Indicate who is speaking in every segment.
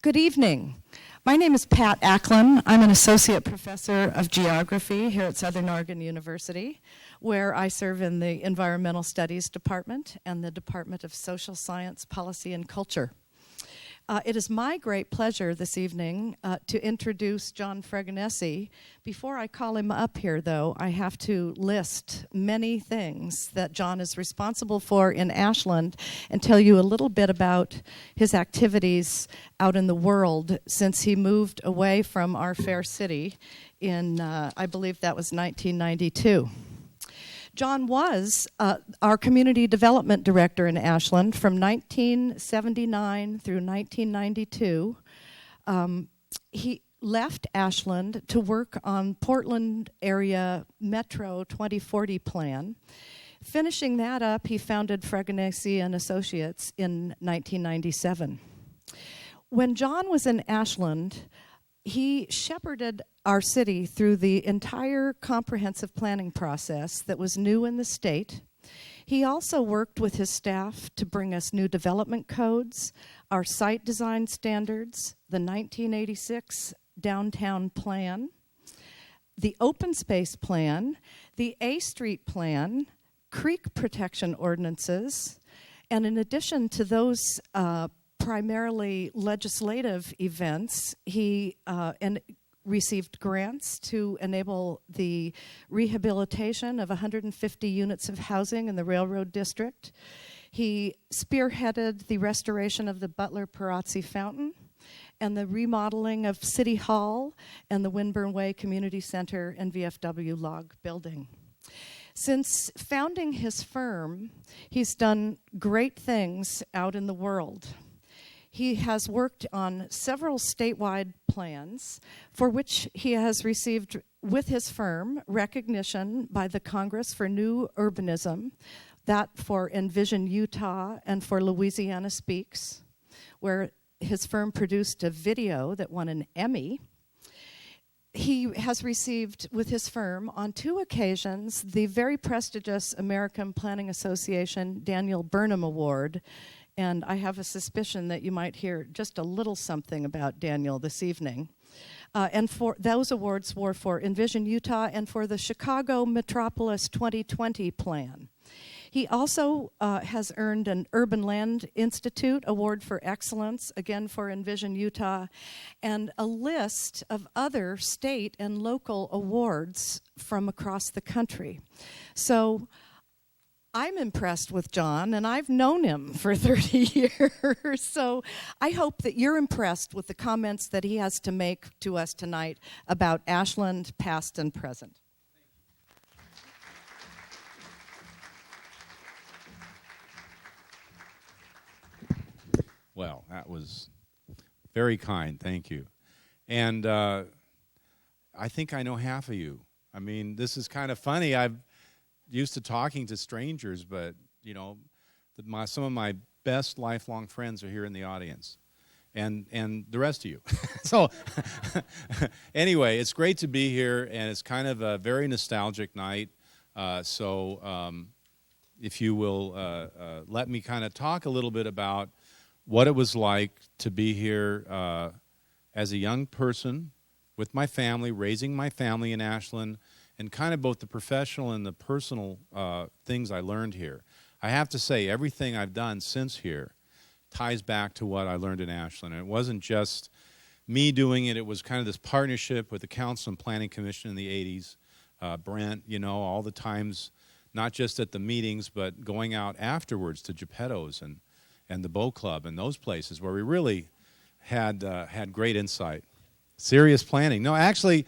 Speaker 1: Good evening. My name is Pat Acklin. I'm an Associate Professor of Geography here at Southern Oregon University, where I serve in the Environmental Studies Department and the Department of Social Science, Policy, and Culture. It is my great pleasure this evening to introduce John Fregonese. Before I call him up here, though, I have to list many things that John is responsible for in Ashland and tell you a little bit about his activities out in the world since he moved away from our fair city in, I believe that was 1992. John was our Community Development Director in Ashland from 1979 through 1992. He left Ashland to work on Portland area Metro 2040 plan. Finishing that up, he founded Fregonese and Associates in 1997. When John was in Ashland, he shepherded our city through the entire comprehensive planning process that was new in the state. He also worked with his staff to bring us new development codes, our site design standards, the 1986 downtown plan, the open space plan, the A Street plan, creek protection ordinances, and in addition to those primarily legislative events, he received grants to enable the rehabilitation of 150 units of housing in the Railroad District. He spearheaded the restoration of the Butler-Perozzi Fountain and the remodeling of City Hall and the Winburn Way Community Center and VFW log building. Since founding his firm, he's done great things out in the world. He has worked on several statewide plans for which he has received, with his firm, recognition by the Congress for New Urbanism, that for Envision Utah and for Louisiana Speaks, where his firm produced a video that won an Emmy. He has received, with his firm, on 2 occasions, the very prestigious American Planning Association Daniel Burnham Award. And I have a suspicion that you might hear just a little something about Daniel this evening. And for those awards were for Envision Utah and for the Chicago Metropolis 2020 plan. He also has earned an Urban Land Institute Award for Excellence, again for Envision Utah, and a list of other state and local awards from across the country. So I'm impressed with John, and I've known him for 30 years, so I hope that you're impressed with the comments that he has to make to us tonight about Ashland, past and present.
Speaker 2: Well, that was very kind, thank you. And I think I know half of you. I mean, this is kind of funny. I've used to talking to strangers, but you know, some of my best lifelong friends are here in the audience, and the rest of you. So anyway, it's great to be here, and it's kind of a very nostalgic night. So if you will let me kind of talk a little bit about what it was like to be here as a young person with my family, raising my family in Ashland, and kind of both the professional and the personal things I learned here. I have to say, everything I've done since here ties back to what I learned in Ashland. And it wasn't just me doing it. It was kind of this partnership with the Council and Planning Commission in the 80s. Brent, you know, all the times, not just at the meetings, but going out afterwards to Geppetto's and the Bow Club and those places where we really had great insight. Serious planning. No, actually,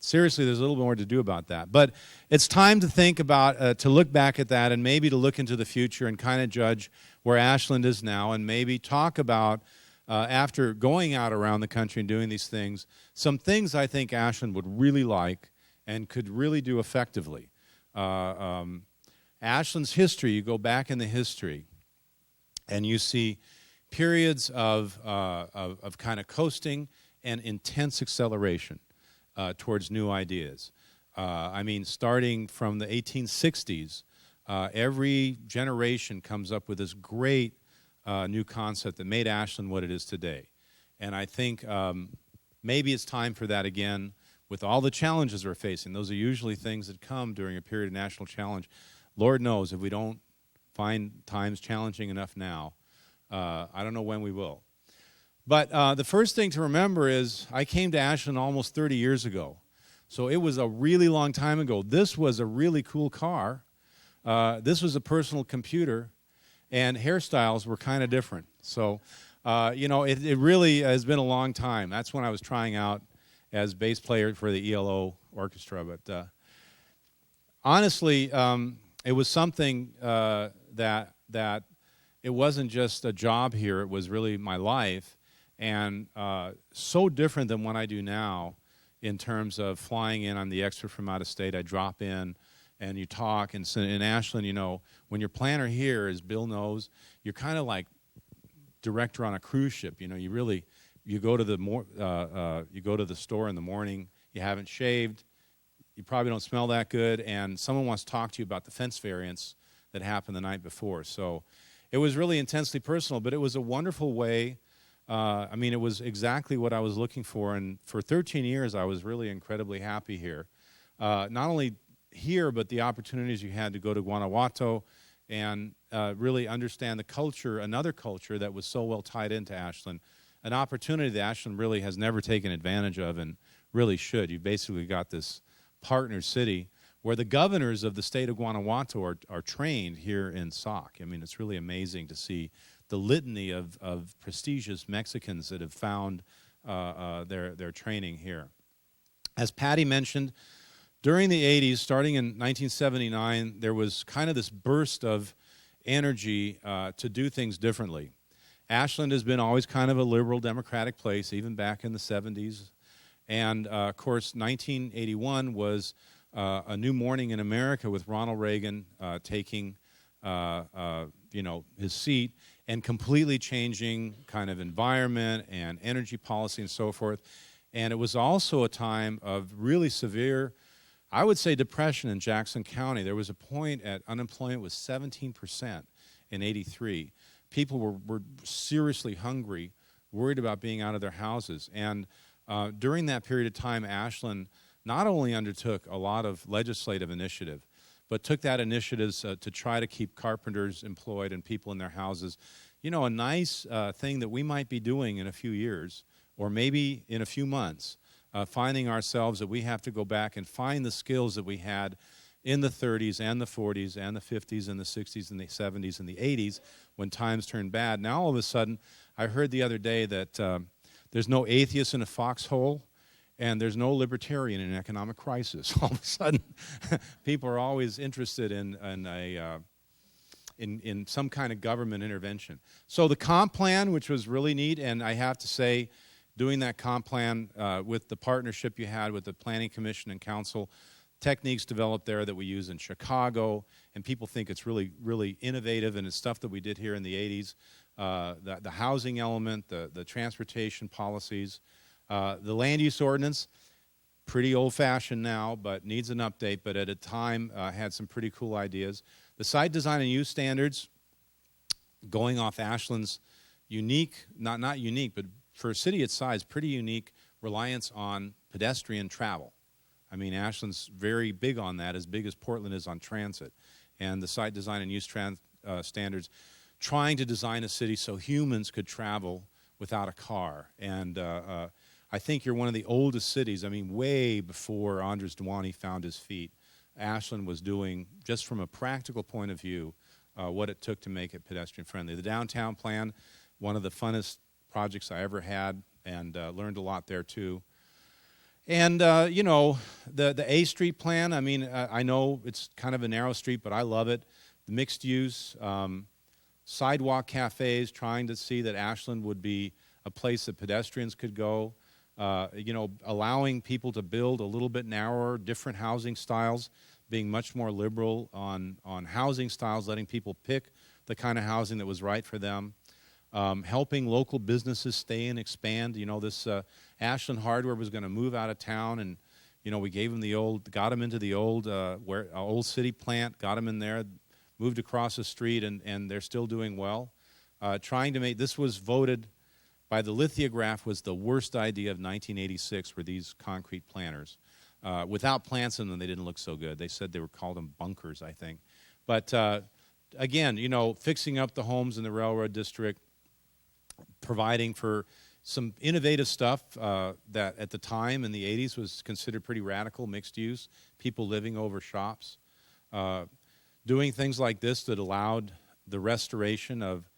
Speaker 2: seriously, there's a little more to do about that. But it's time to think about, to look back at that and maybe to look into the future and kind of judge where Ashland is now and maybe talk about, after going out around the country and doing these things, some things I think Ashland would really like and could really do effectively. Ashland's history, you go back in the history and you see periods of kind of coasting and intense acceleration towards new ideas. I mean, starting from the 1860s, every generation comes up with this great new concept that made Ashland what it is today. And I think maybe it's time for that again with all the challenges we're facing. Those are usually things that come during a period of national challenge. Lord knows if we don't find times challenging enough now, I don't know when we will. But the first thing to remember is I came to Ashland almost 30 years ago. So it was a really long time ago. This was a really cool car. This was a personal computer, and hairstyles were kind of different. So, it really has been a long time. That's when I was trying out as bass player for the ELO orchestra. But honestly, it was something that it wasn't just a job here. It was really my life, and so different than what I do now in terms of flying in. I'm the expert from out of state. I drop in, and you talk. And so in Ashland, when your planner here, as Bill knows, you're kind of like director on a cruise ship. You go to the store in the morning. You haven't shaved. You probably don't smell that good, and someone wants to talk to you about the fence variance that happened the night before. So it was really intensely personal, but it was a wonderful way. It was exactly what I was looking for, and for 13 years I was really incredibly happy here. Not only here, but the opportunities you had to go to Guanajuato and really understand the culture, another culture that was so well tied into Ashland, an opportunity that Ashland really has never taken advantage of and really should. You've basically got this partner city where the governors of the state of Guanajuato are trained here in SOC. It's really amazing to see the litany of prestigious Mexicans that have found their training here. As Patty mentioned, during the 80s, starting in 1979, there was kind of this burst of energy to do things differently. Ashland has been always kind of a liberal democratic place, even back in the 70s. And, of course, 1981 was a new morning in America with Ronald Reagan taking his seat and completely changing kind of environment and energy policy and so forth. And it was also a time of really severe, I would say, depression in Jackson County. There was a point at unemployment was 17% in '83. People were seriously hungry, worried about being out of their houses. And during that period of time, Ashland not only undertook a lot of legislative initiative, but took that initiative to try to keep carpenters employed and people in their houses. A nice thing that we might be doing in a few years, or maybe in a few months, finding ourselves that we have to go back and find the skills that we had in the 30s and the 40s and the 50s and the 60s and the 70s and the 80s when times turned bad. Now all of a sudden, I heard the other day that there's no atheist in a foxhole, and there's no libertarian in an economic crisis. All of a sudden, people are always interested in some kind of government intervention. So the comp plan, which was really neat, and I have to say, doing that comp plan with the partnership you had with the Planning Commission and Council, techniques developed there that we use in Chicago, and people think it's really, really innovative, and it's stuff that we did here in the 80s. The housing element, the transportation policies, the land use ordinance, pretty old-fashioned now, but needs an update, but at a time had some pretty cool ideas. The site design and use standards, going off Ashland's unique, not unique, but for a city its size, pretty unique reliance on pedestrian travel. Ashland's very big on that, as big as Portland is on transit. And the site design and use standards, trying to design a city so humans could travel without a car. And I think you're one of the oldest cities. Way before Andres Duany found his feet, Ashland was doing, just from a practical point of view, what it took to make it pedestrian friendly. The downtown plan, one of the funnest projects I ever had, and learned a lot there too. And the A Street plan, I know it's kind of a narrow street, but I love it. The mixed use, sidewalk cafes, trying to see that Ashland would be a place that pedestrians could go. Allowing people to build a little bit narrower, different housing styles, being much more liberal on housing styles, letting people pick the kind of housing that was right for them, helping local businesses stay and expand. This Ashland Hardware was going to move out of town, and we gave them got them into the old city plant, got them in there, moved across the street, and they're still doing well. Trying to make, this was voted by the lithograph was the worst idea of 1986 were these concrete planters. Without plants in them, they didn't look so good. They said they were called them bunkers, I think. But again, you know, fixing up the homes in the railroad district, providing for some innovative stuff that at the time in the 80s was considered pretty radical, mixed use, people living over shops. Doing things like this that allowed the restoration of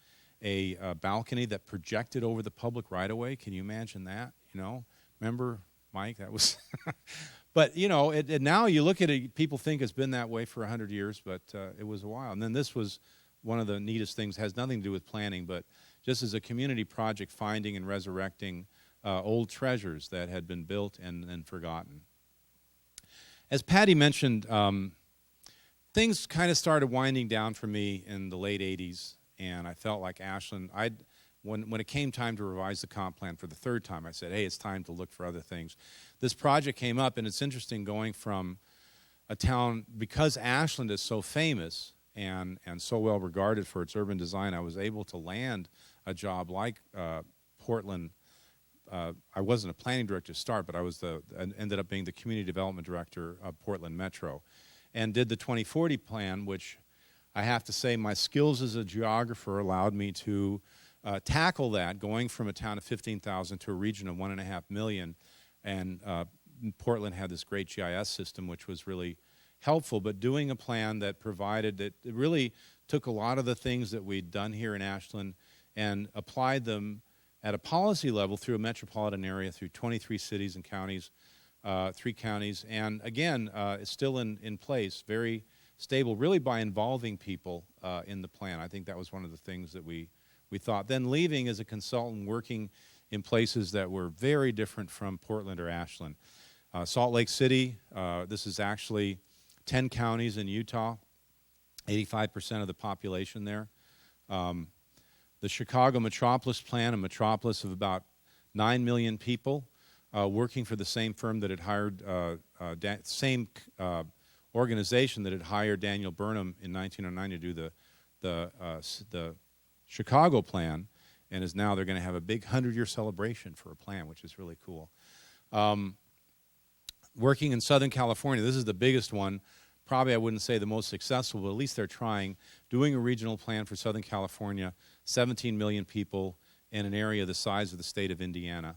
Speaker 2: a balcony that projected over the public right-of-way. Can you imagine that? You know, remember, Mike? That was... But, you know, now you look at it, people think it's been that way for 100 years, but it was a while. And then this was one of the neatest things, has nothing to do with planning, but just as a community project, finding and resurrecting old treasures that had been built and forgotten. As Patty mentioned, things kind of started winding down for me in the late 80s, and I felt like Ashland, when it came time to revise the comp plan for the third time, I said, hey, it's time to look for other things. This project came up, and it's interesting going from a town, because Ashland is so famous and so well regarded for its urban design, I was able to land a job like Portland. I wasn't a planning director to start, but I ended up being the community development director of Portland Metro, and did the 2040 plan, which I have to say my skills as a geographer allowed me to tackle that, going from a town of 15,000 to a region of 1.5 million. And Portland had this great GIS system, which was really helpful, but doing a plan that provided that it really took a lot of the things that we'd done here in Ashland and applied them at a policy level through a metropolitan area, through 23 cities and counties, 3 counties, and again, it's still in place, very stable, really by involving people in the plan. I think that was one of the things that we thought. Then leaving as a consultant, working in places that were very different from Portland or Ashland. Salt Lake City, this is actually 10 counties in Utah, 85% of the population there. The Chicago Metropolis plan, a metropolis of about 9 million people, working for the same firm that had hired, same organization that had hired Daniel Burnham in 1909 to do the Chicago plan, and is now they're going to have a big 100-year celebration for a plan, which is really cool. Working in Southern California, this is the biggest one. Probably I wouldn't say the most successful, but at least they're trying. Doing a regional plan for Southern California, 17 million people in an area the size of the state of Indiana.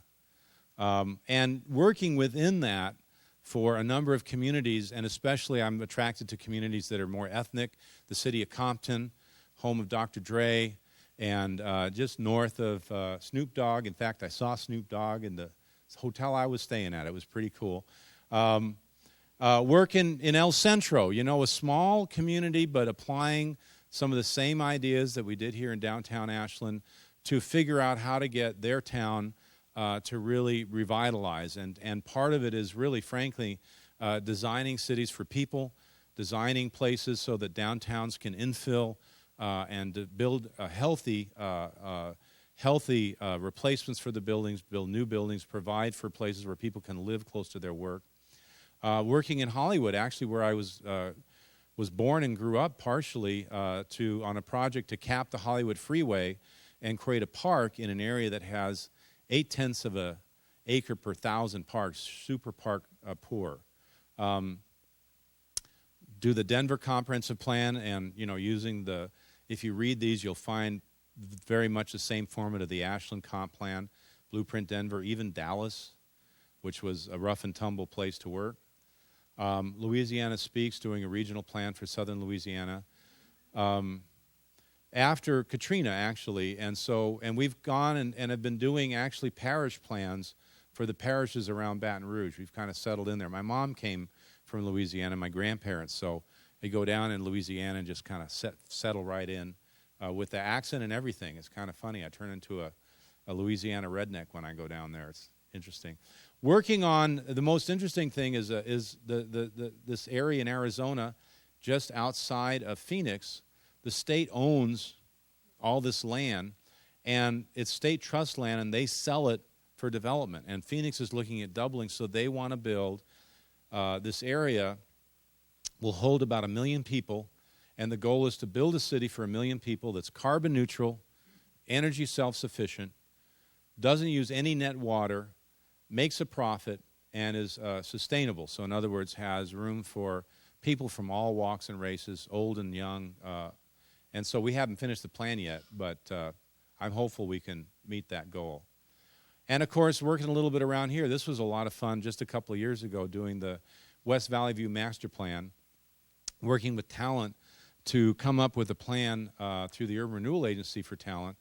Speaker 2: And working within that for a number of communities, and especially I'm attracted to communities that are more ethnic. The city of Compton, home of Dr. Dre, and just north of Snoop Dogg. In fact, I saw Snoop Dogg in the hotel I was staying at. It was pretty cool. Working in El Centro, you know, a small community, but applying some of the same ideas that we did here in downtown Ashland to figure out how to get their town to really revitalize. And part of it is really, frankly, designing cities for people, designing places so that downtowns can infill and to build a healthy replacements for the buildings, build new buildings, provide for places where people can live close to their work. Working in Hollywood, actually, where I was born and grew up partially on a project to cap the Hollywood freeway and create a park in an area that has 0.8 of an acre per 1,000 parks, super park poor. Do the Denver Comprehensive Plan, and you know, using the, if you read these, you'll find very much the same format of the Ashland Comp Plan, Blueprint Denver, even Dallas, which was a rough and tumble place to work. Louisiana Speaks, doing a regional plan for southern Louisiana. After Katrina, actually, and we've gone and have been doing actually parish plans for the parishes around Baton Rouge. We've kind of settled in there. My mom came from Louisiana, my grandparents, so they go down in Louisiana and just kind of settle right in with the accent and everything. It's kind of funny. I turn into a Louisiana redneck when I go down there. It's interesting. Working on, the most interesting thing is this area in Arizona, just outside of Phoenix. The state owns all this land, and it's state trust land, and they sell it for development. And Phoenix is looking at doubling, so they want to build this area will hold about 1 million people, and the goal is to build a city for 1 million people that's carbon neutral, energy self-sufficient, doesn't use any net water, makes a profit, and is sustainable. So in other words, has room for people from all walks and races, old and young. And so we haven't finished the plan yet, but I'm hopeful we can meet that goal. And of course, working a little bit around here, this was a lot of fun just a couple of years ago doing the West Valley View Master Plan, working with Talent to come up with a plan through the Urban Renewal Agency for Talent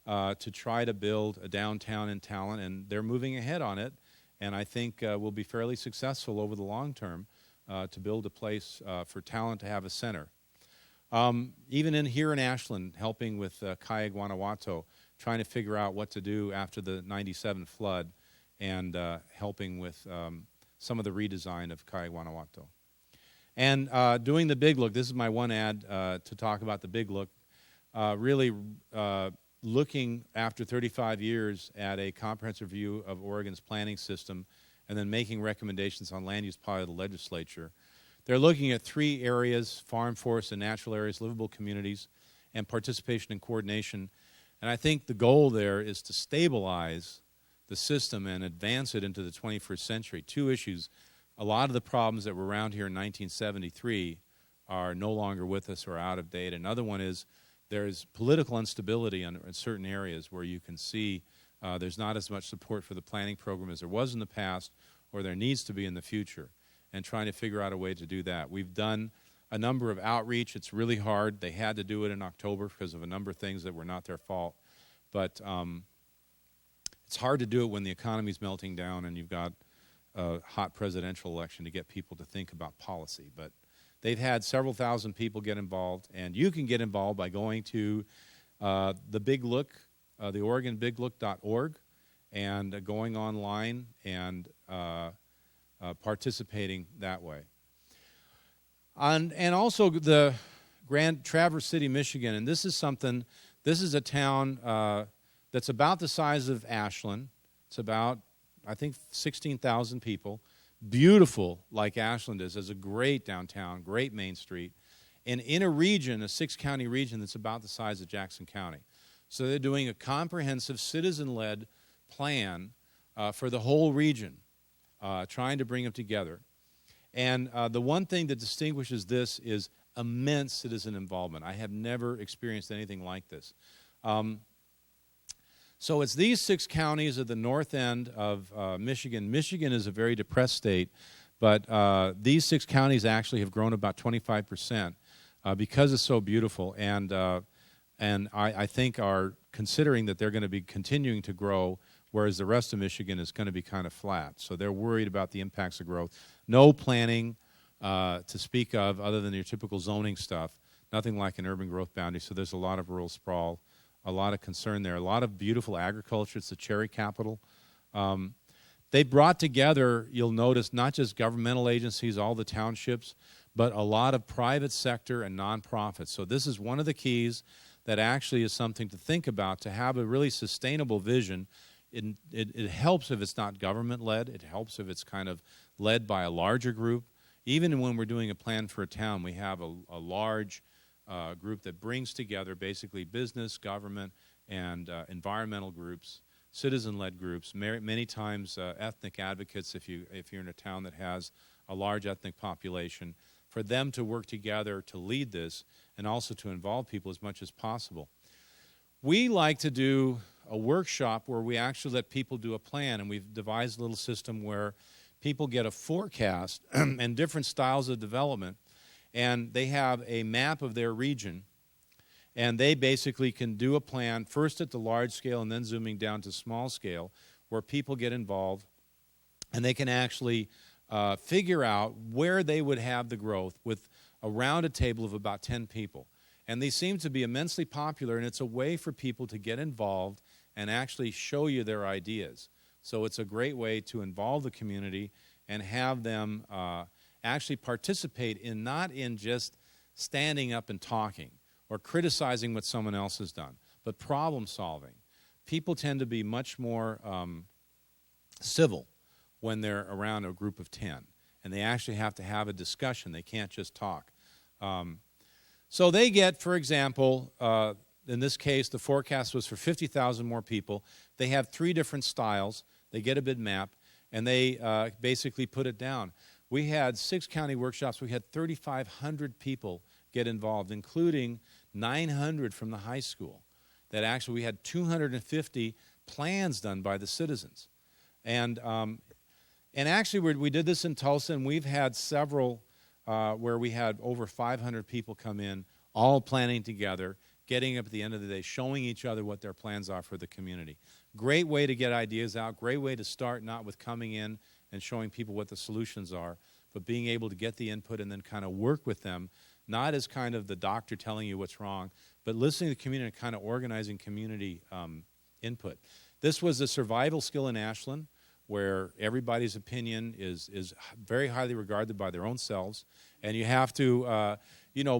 Speaker 2: to try to build a downtown in Talent, and they're moving ahead on it, and I think we'll be fairly successful over the long term to build a place for Talent to have a center. Even here in Ashland, helping with Kaya Guanajuato, trying to figure out what to do after the '97 flood, and helping with some of the redesign of Kaya Guanajuato. And doing the Big Look, this is my one ad to talk about the Big Look, really looking after 35 years at a comprehensive view of Oregon's planning system and then making recommendations on land use policy to the legislature. They're looking at 3 areas: farm, forest, and natural areas, livable communities, and participation and coordination. And I think the goal there is to stabilize the system and advance it into the 21st century. 2 issues. A lot of the problems that were around here in 1973 are no longer with us or out of date. Another one is there's political instability in certain areas where you can see there's not as much support for the planning program as there was in the past or there needs to be in the future, and trying to figure out a way to do that. We've done a number of outreach. It's really hard. They had to do it in October because of a number of things that were not their fault. But it's hard to do it when the economy's melting down and you've got a hot presidential election to get people to think about policy. But they've had several thousand people get involved, and you can get involved by going to the Big Look, the OregonBigLook.org, and going online and participating that way. And also the Grand Traverse City, Michigan, and this is a town that's about the size of Ashland. It's about, I think, 16,000 people. Beautiful like Ashland is. There's a great downtown, great Main Street, and in a region, a 6-county region that's about the size of Jackson County. So they're doing a comprehensive citizen-led plan for the whole region, trying to bring them together. And the one thing that distinguishes this is immense citizen involvement. I have never experienced anything like this. So it's these 6 counties at the north end of Michigan. Michigan is a very depressed state, but these 6 counties actually have grown about 25% because it's so beautiful, and I think are considering that they're going to be continuing to grow, whereas the rest of Michigan is going to be kind of flat. So they're worried about the impacts of growth. No planning to speak of other than your typical zoning stuff, nothing like an urban growth boundary, so there's a lot of rural sprawl, a lot of concern there, a lot of beautiful agriculture. It's the cherry capital. They brought together, you'll notice, not just governmental agencies, all the townships, but a lot of private sector and nonprofits. So this is one of the keys that actually is something to think about, to have a really sustainable vision. It helps if it's not government-led. It helps if it's kind of led by a larger group. Even when we're doing a plan for a town, we have a large group that brings together basically business, government, and environmental groups, citizen-led groups, many times ethnic advocates if you're in a town that has a large ethnic population, for them to work together to lead this and also to involve people as much as possible. We like to do a workshop where we actually let people do a plan, and we've devised a little system where people get a forecast and different styles of development, and they have a map of their region, and they basically can do a plan first at the large scale and then zooming down to small scale where people get involved, and they can actually figure out where they would have the growth with around a table of about 10 people. And they seem to be immensely popular, and it's a way for people to get involved and actually show you their ideas. So it's a great way to involve the community and have them actually participate in, not in just standing up and talking or criticizing what someone else has done, but problem solving. People tend to be much more civil when they're around a group of 10, and they actually have to have a discussion. They can't just talk. So they get, for example, in this case, the forecast was for 50,000 more people. They have 3 different styles. They get a bid map, and they basically put it down. We had 6 county workshops. We had 3,500 people get involved, including 900 from the high school. That actually we had 250 plans done by the citizens. And actually we did this in Tulsa, and we've had several where we had over 500 people come in, all planning together, getting up at the end of the day, showing each other what their plans are for the community. Great way to get ideas out, great way to start, not with coming in and showing people what the solutions are, but being able to get the input and then kind of work with them, not as kind of the doctor telling you what's wrong, but listening to the community and kind of organizing community input. This was a survival skill in Ashland, where everybody's opinion is very highly regarded by their own selves, and you have to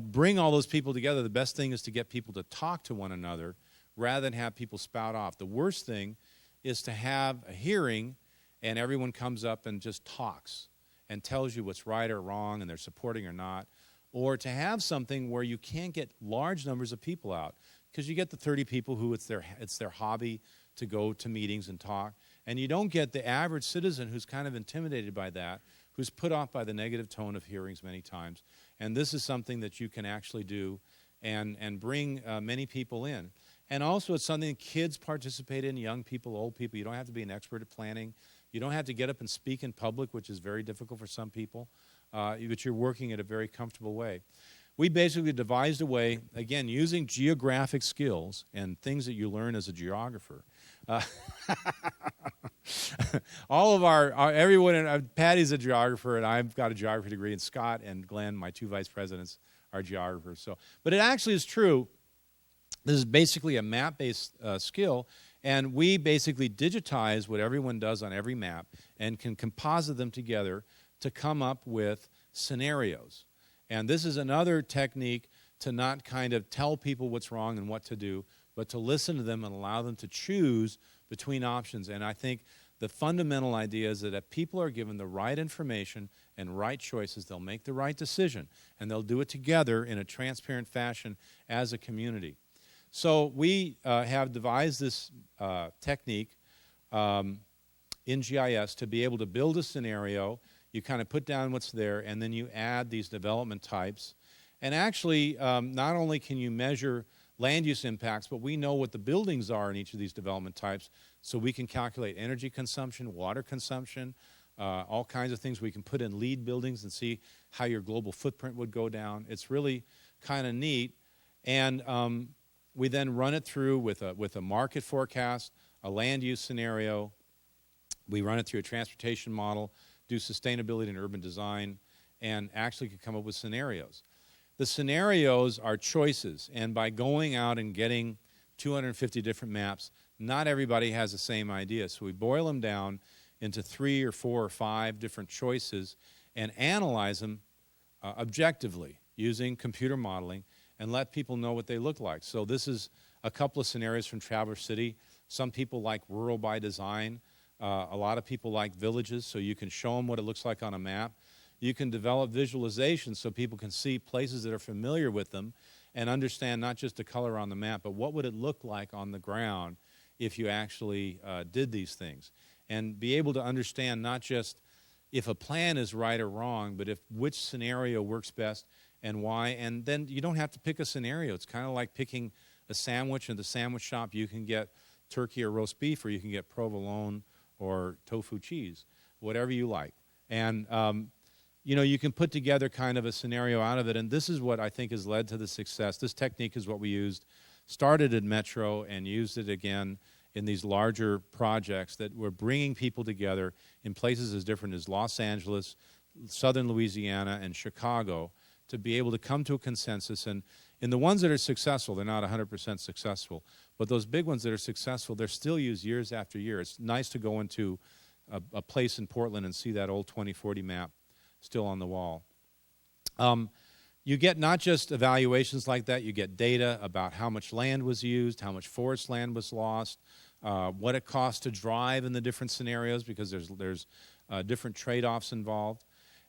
Speaker 2: bring all those people together. The best thing is to get people to talk to one another rather than have people spout off. The worst thing is to have a hearing and everyone comes up and just talks and tells you what's right or wrong and they're supporting or not, or to have something where you can't get large numbers of people out, because you get the 30 people who it's their hobby to go to meetings and talk, and you don't get the average citizen who's kind of intimidated by that, who's put off by the negative tone of hearings many times. And this is something that you can actually do and bring many people in. And also it's something that kids participate in, young people, old people. You don't have to be an expert at planning. You don't have to get up and speak in public, which is very difficult for some people, but you're working at a very comfortable way. We basically devised a way, again, using geographic skills and things that you learn as a geographer. All of everyone, Patty's a geographer, and I've got a geography degree, and Scott and Glenn, my 2 vice presidents, are geographers. So, but it actually is true. This is basically a map-based skill, and we basically digitize what everyone does on every map and can composite them together to come up with scenarios. And this is another technique to not kind of tell people what's wrong and what to do, but to listen to them and allow them to choose between options. And I think the fundamental idea is that if people are given the right information and right choices, they'll make the right decision, and they'll do it together in a transparent fashion as a community. So we have devised this technique in GIS to be able to build a scenario. You kind of put down what's there, and then you add these development types. And actually, not only can you measure land use impacts, but we know what the buildings are in each of these development types, so we can calculate energy consumption, water consumption, all kinds of things. We can put in LEED buildings and see how your global footprint would go down. It's really kind of neat. And we then run it through with a market forecast, a land use scenario. We run it through a transportation model, do sustainability and urban design, and actually could come up with scenarios. The scenarios are choices, and by going out and getting 250 different maps, not everybody has the same idea. So we boil them down into 3 or 4 or 5 different choices and analyze them objectively using computer modeling and let people know what they look like. So this is a couple of scenarios from Traverse City. Some people like rural by design. A lot of people like villages, so you can show them what it looks like on a map. You can develop visualizations so people can see places that are familiar with them and understand not just the color on the map, but what would it look like on the ground if you actually did these things. And be able to understand not just if a plan is right or wrong, but which scenario works best and why. And then you don't have to pick a scenario. It's kind of like picking a sandwich in the sandwich shop. You can get turkey or roast beef, or you can get provolone or tofu cheese, whatever you like. And you can put together kind of a scenario out of it, and this is what I think has led to the success. This technique is what we used, started at Metro, and used it again in these larger projects that were bringing people together in places as different as Los Angeles, southern Louisiana, and Chicago to be able to come to a consensus. And in the ones that are successful, they're not 100% successful, but those big ones that are successful, they're still used years after year. It's nice to go into a place in Portland and see that old 2040 map still on the wall. You get not just evaluations like that, you get data about how much land was used, how much forest land was lost, what it costs to drive in the different scenarios, because there's different trade-offs involved.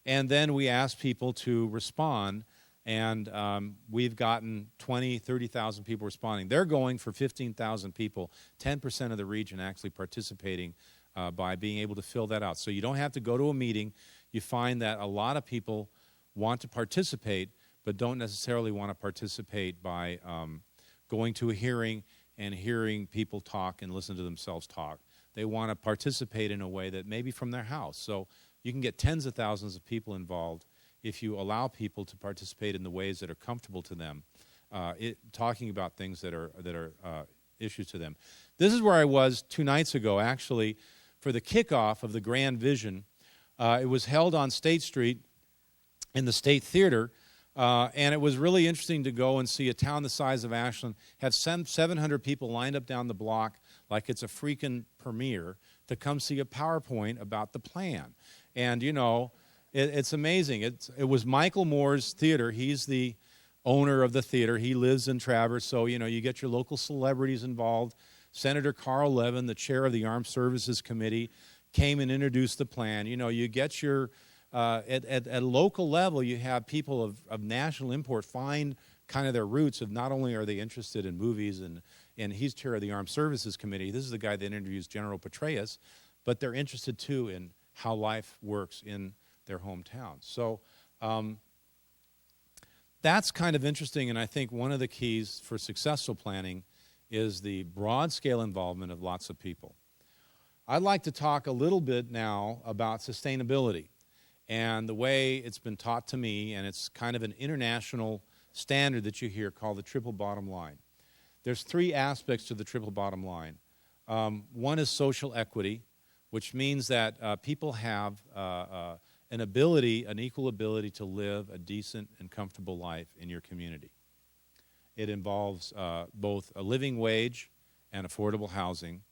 Speaker 2: And then we ask people to respond, And we've gotten 20, 30,000 people responding. They're going for 15,000 people, 10% of the region actually participating by being able to fill that out. So you don't have to go to a meeting. You find that a lot of people want to participate, but don't necessarily want to participate by going to a hearing and hearing people talk and listen to themselves talk. They want to participate in a way that maybe from their house. So you can get tens of thousands of people involved if you allow people to participate in the ways that are comfortable to them, talking about things that are issues to them. This is where I was 2 nights ago, actually, for the kickoff of the Grand Vision. It was held on State Street in the State Theater, and it was really interesting to go and see a town the size of Ashland have 700 people lined up down the block like it's a freaking premiere to come see a PowerPoint about the plan. And, you know, it's amazing. It was Michael Moore's theater. He's the owner of the theater. He lives in Traverse, so, you know, you get your local celebrities involved. Senator Carl Levin, the chair of the Armed Services Committee, came and introduced the plan. You know, you get your, at local level, you have people of national import find kind of their roots of not only are they interested in movies, and he's chair of the Armed Services Committee. This is the guy that introduced General Petraeus, but they're interested, too, in how life works in their hometown. So that's kind of interesting, and I think one of the keys for successful planning is the broad-scale involvement of lots of people. I'd like to talk a little bit now about sustainability and the way it's been taught to me, and it's kind of an international standard that you hear called the triple bottom line. There's 3 aspects to the triple bottom line. One is social equity, which means that people have an equal ability to live a decent and comfortable life in your community. It involves both a living wage and affordable housing,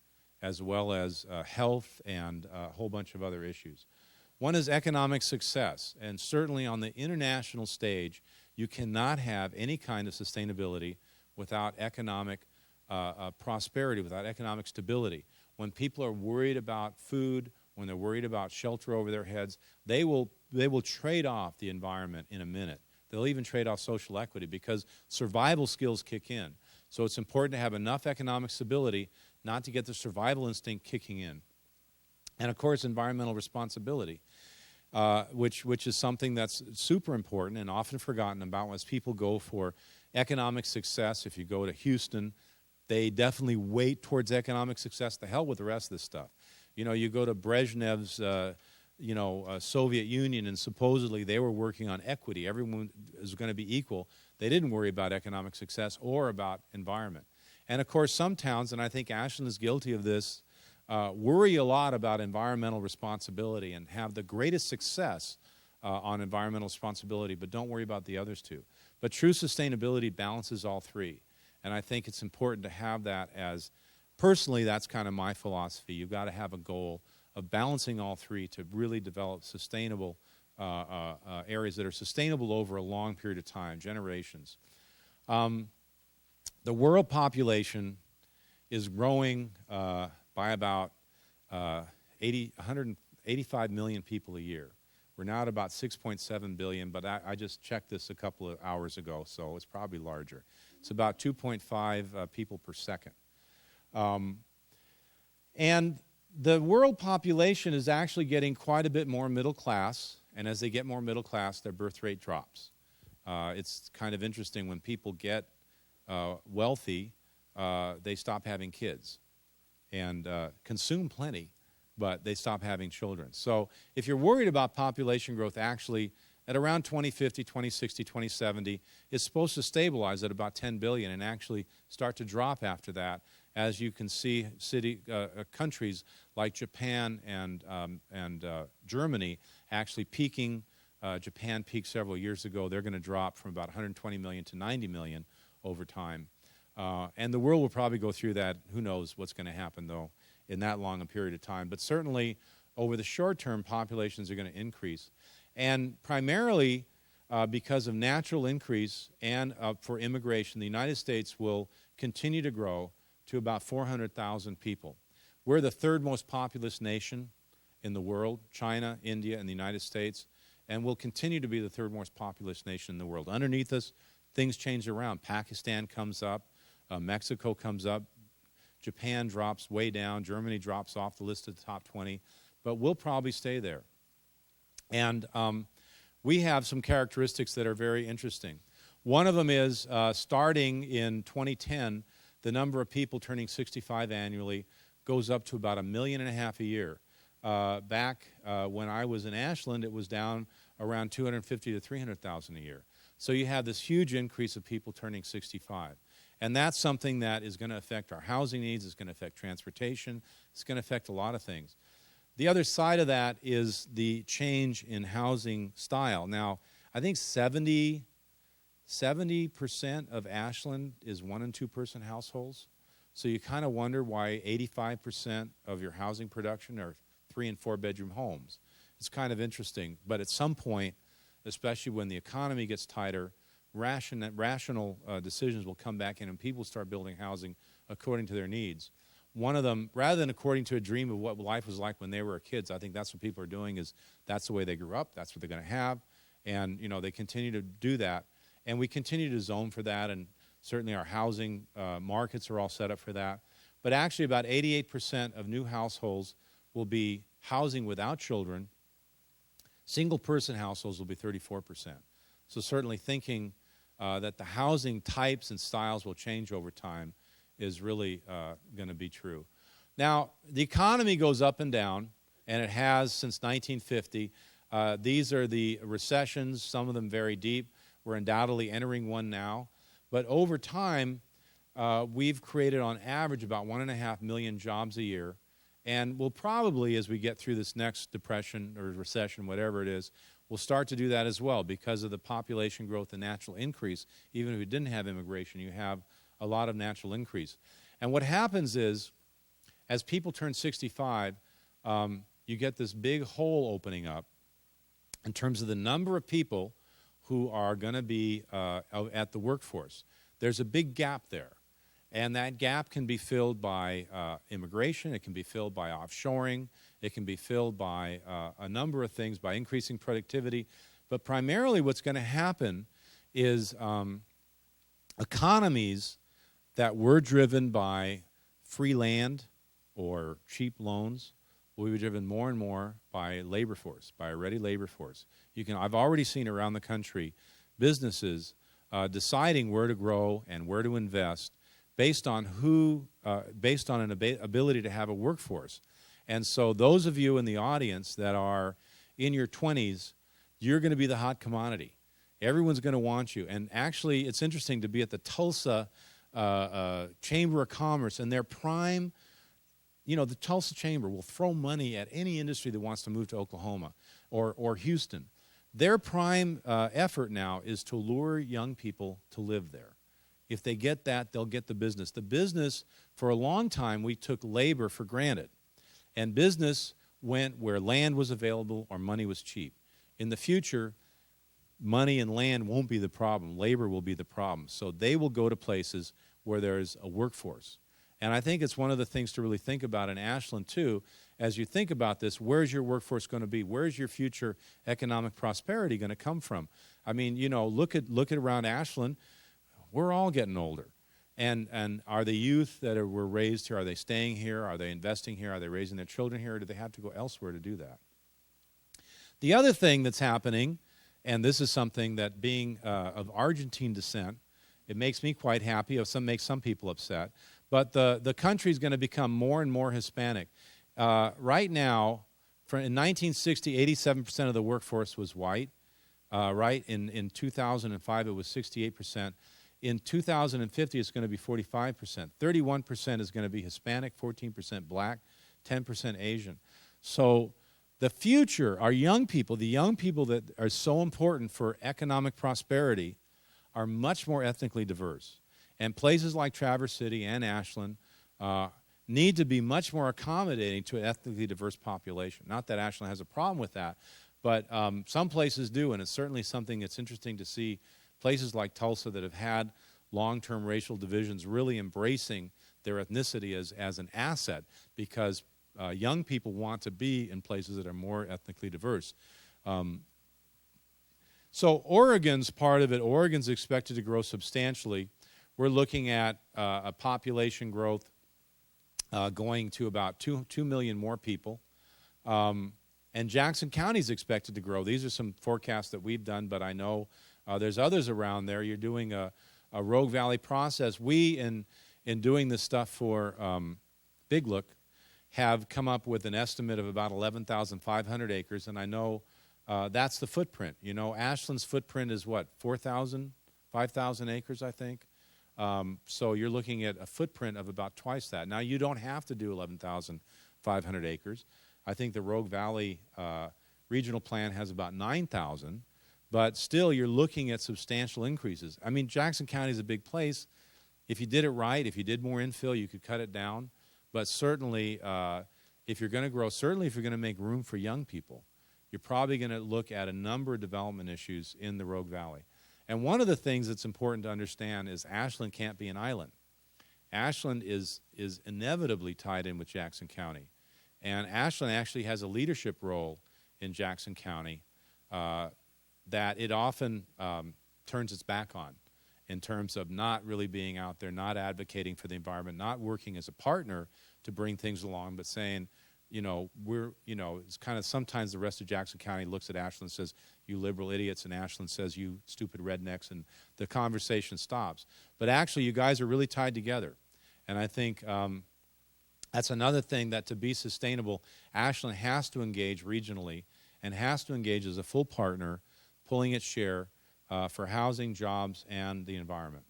Speaker 2: as well as health and a whole bunch of other issues. One is economic success, and certainly on the international stage, you cannot have any kind of sustainability without economic prosperity, without economic stability. When people are worried about food, when they're worried about shelter over their heads, they will trade off the environment in a minute. They'll even trade off social equity because survival skills kick in. So it's important to have enough economic stability not to get the survival instinct kicking in. And of course, environmental responsibility, which is something that's super important and often forgotten about as people go for economic success. If you go to Houston, they definitely weight towards economic success. The hell with the rest of this stuff. You know, you go to Brezhnev's, Soviet Union, and supposedly they were working on equity. Everyone is going to be equal. They didn't worry about economic success or about environment. And of course, some towns, and I think Ashland is guilty of this, worry a lot about environmental responsibility and have the greatest success on environmental responsibility, but don't worry about the others too. But true sustainability balances all 3. And I think it's important to have that as, personally, that's kind of my philosophy. You've got to have a goal of balancing all 3 to really develop sustainable areas that are sustainable over a long period of time, generations. The world population is growing by about 185 million people a year. We're now at about 6.7 billion, but I just checked this a couple of hours ago, so it's probably larger. It's about 2.5 people per second. And the world population is actually getting quite a bit more middle class, and as they get more middle class, their birth rate drops. It's kind of interesting when people get wealthy, they stop having kids and consume plenty, but they stop having children. So if you're worried about population growth, actually at around 2050, 2060, 2070, it's supposed to stabilize at about 10 billion and actually start to drop after that, as you can see countries like Japan and Germany actually peaking. Japan peaked several years ago. They're going to drop from about 120 million to 90 million over time. And the world will probably go through that. Who knows what's going to happen, though, in that long a period of time. But certainly, over the short term, populations are going to increase. And primarily because of natural increase and for immigration, the United States will continue to grow to about 400,000 people. We're the 3rd most populous nation in the world, China, India, and the United States. and we'll continue to be the third most populous nation in the world. Underneath us, things change around. Pakistan comes up, Mexico comes up, Japan drops way down, Germany drops off the list of the top 20, but we'll probably stay there. And we have some characteristics that are very interesting. One of them is starting in 2010, the number of people turning 65 annually goes up to about 1.5 million a year. Back when I was in Ashland, it was down around 250 to 300,000 a year. So you have this huge increase of people turning 65. And that's something that is going to affect our housing needs, it's going to affect transportation, it's going to affect a lot of things. The other side of that is the change in housing style. Now, I think 70% of Ashland is 1- and 2-person households. So you kind of wonder why 85% of your housing production are 3- and 4-bedroom homes. It's kind of interesting. But at some point, especially when the economy gets tighter, rational decisions will come back in and people start building housing according to their needs. One of them, rather than according to a dream of what life was like when they were kids, I think that's what people are doing is that's the way they grew up, that's what they're going to have, and they continue to do that. And we continue to zone for that, and certainly our housing markets are all set up for that. But actually about 88% of new households will be housing without children. Single-person households will be 34%. So certainly thinking that the housing types and styles will change over time is really going to be true. Now, the economy goes up and down, and it has since 1950. These are the recessions, some of them very deep. We're undoubtedly entering one now. But over time, we've created on average about 1.5 million jobs a year. And we'll probably, as we get through this next depression or recession, whatever it is, we'll start to do that as well because of the population growth and natural increase. Even if we didn't have immigration, you have a lot of natural increase. And what happens is, as people turn 65, you get this big hole opening up in terms of the number of people who are going to be at the workforce. There's a big gap there. And that gap can be filled by immigration, it can be filled by offshoring, it can be filled by a number of things, by increasing productivity. But primarily what's going to happen is economies that were driven by free land or cheap loans will be driven more and more by labor force, by a ready labor force. I've already seen around the country businesses deciding where to grow and where to invest based on an ability to have a workforce. And so those of you in the audience that are in your 20s, you're going to be the hot commodity. Everyone's going to want you. And actually, it's interesting to be at the Tulsa Chamber of Commerce, and their prime, the Tulsa Chamber will throw money at any industry that wants to move to Oklahoma or Houston. Their prime effort now is to lure young people to live there. If they get that, they'll get the business. The business, for a long time, we took labor for granted. And business went where land was available or money was cheap. In the future, money and land won't be the problem. Labor will be the problem. So they will go to places where there's a workforce. And I think it's one of the things to really think about in Ashland, too. As you think about this, where's your workforce going to be? Where's your future economic prosperity going to come from? I mean, look at around Ashland. We're all getting older. And are the youth that were raised here, are they staying here? Are they investing here? Are they raising their children here? Or do they have to go elsewhere to do that? The other thing that's happening, and this is something that being of Argentine descent, it makes me quite happy. It makes some people upset. But the country is going to become more and more Hispanic. Right now, in 1960, 87% of the workforce was white. Right? In 2005, it was 68%. In 2050, it's going to be 45%. 31% is going to be Hispanic, 14% black, 10% Asian. So the future, our young people, the young people that are so important for economic prosperity, are much more ethnically diverse. And places like Traverse City and Ashland need to be much more accommodating to an ethnically diverse population. Not that Ashland has a problem with that, but some places do, and it's certainly something that's interesting to see places like Tulsa that have had long-term racial divisions really embracing their ethnicity as an asset because young people want to be in places that are more ethnically diverse. So Oregon's part of it. Oregon's expected to grow substantially. We're looking at a population growth going to about 2 million more people. And Jackson County is expected to grow. These are some forecasts that we've done, but I know there's others around there. You're doing a Rogue Valley process. We, in doing this stuff for Big Look, have come up with an estimate of about 11,500 acres, and I know that's the footprint. You know, Ashland's footprint is what, 4,000, 5,000 acres, I think. So you're looking at a footprint of about twice that. Now, you don't have to do 11,500 acres. I think the Rogue Valley regional plan has about 9,000, but still you're looking at substantial increases. I mean, Jackson County is a big place. If you did it right, if you did more infill, you could cut it down. But certainly, if you're going to grow, certainly if you're going to make room for young people, you're probably going to look at a number of development issues in the Rogue Valley. And one of the things that's important to understand is Ashland can't be an island. Ashland is inevitably tied in with Jackson County. And Ashland actually has a leadership role in Jackson County that it often turns its back on in terms of not really being out there, not advocating for the environment, not working as a partner to bring things along, but saying, you know, it's kind of sometimes the rest of Jackson County looks at Ashland and says, you liberal idiots, and Ashland says, you stupid rednecks, and the conversation stops. But actually, you guys are really tied together. And I think that's another thing that to be sustainable, Ashland has to engage regionally and has to engage as a full partner, pulling its share for housing, jobs, and the environment.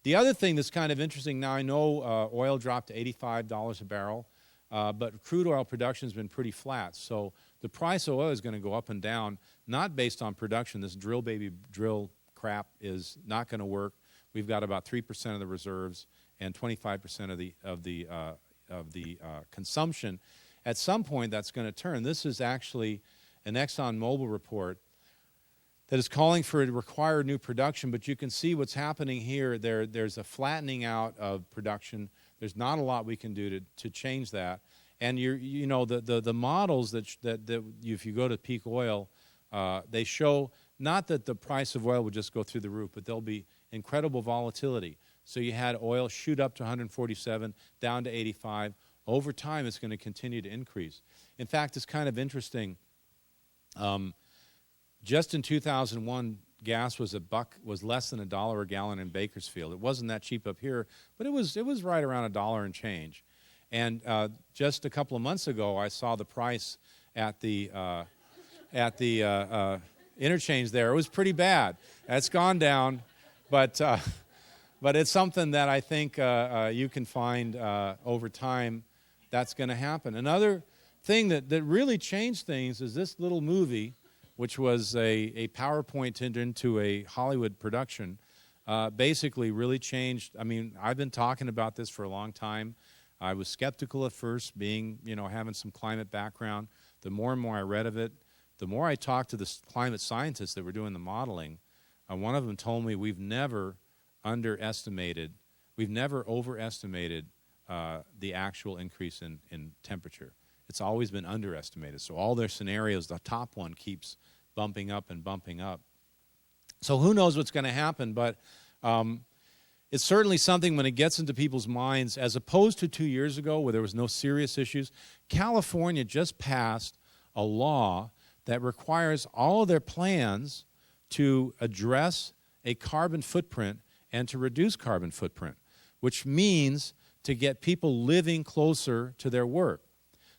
Speaker 2: The other thing that's kind of interesting, now I know oil dropped to $85 a barrel, but crude oil production has been pretty flat. So the price of oil is going to go up and down, not based on production. This drill baby drill crap is not going to work. We've got about 3% of the reserves and 25% of the consumption. At some point, that's going to turn. This is actually an ExxonMobil report that is calling for required new production, but you can see what's happening here. There's a flattening out of production. There's not a lot we can do to change that. And you know the models that if you go to peak oil, they show not that the price of oil will just go through the roof, but there'll be incredible volatility. So you had oil shoot up to 147, down to 85. Over time, it's going to continue to increase. In fact, it's kind of interesting. Just in 2001, gas was less than $1 a gallon in Bakersfield. It wasn't that cheap up here, but it was right around $1 and change. And just a couple of months ago, I saw the price at the interchange there. It was pretty bad. It's gone down, but it's something that I think you can find over time that's going to happen. Another thing that really changed things is this little movie, which was a PowerPoint turned into a Hollywood production, basically really changed. I mean, I've been talking about this for a long time. I was skeptical at first, having some climate background. The more and more I read of it, the more I talked to the climate scientists that were doing the modeling. One of them told me we've never overestimated the actual increase in temperature. It's always been underestimated. So all their scenarios, the top one keeps bumping up and bumping up. So who knows what's going to happen, but it's certainly something when it gets into people's minds, as opposed to 2 years ago where there was no serious issues. California just passed a law that requires all of their plans to address a carbon footprint and to reduce carbon footprint, which means to get people living closer to their work.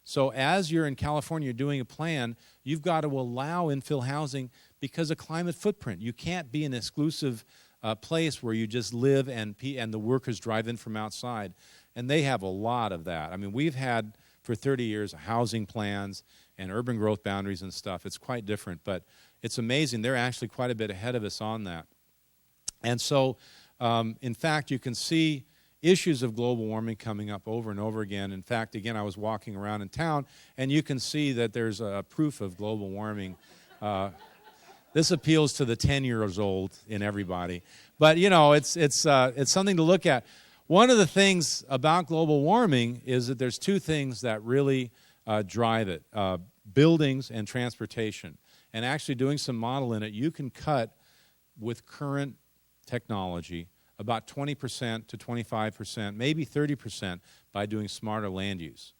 Speaker 2: So as you're in California doing a plan, you've got to allow infill housing because of climate footprint. You can't be an exclusive place where you just live and the workers drive in from outside. And they have a lot of that. I mean, we've had for 30 years housing plans and urban growth boundaries and stuff. It's quite different, but it's amazing. They're actually quite a bit ahead of us on that. And so, in fact, you can see issues of global warming coming up over and over again. In fact, again, I was walking around in town, and you can see that there's a proof of global warming. This appeals to the 10-year-old in everybody. But, it's something to look at. One of the things about global warming is that there's two things that really drive it, buildings and transportation. and actually doing some model in it, you can cut, with current technology, about 20% to 25%, maybe 30% by doing smarter land use.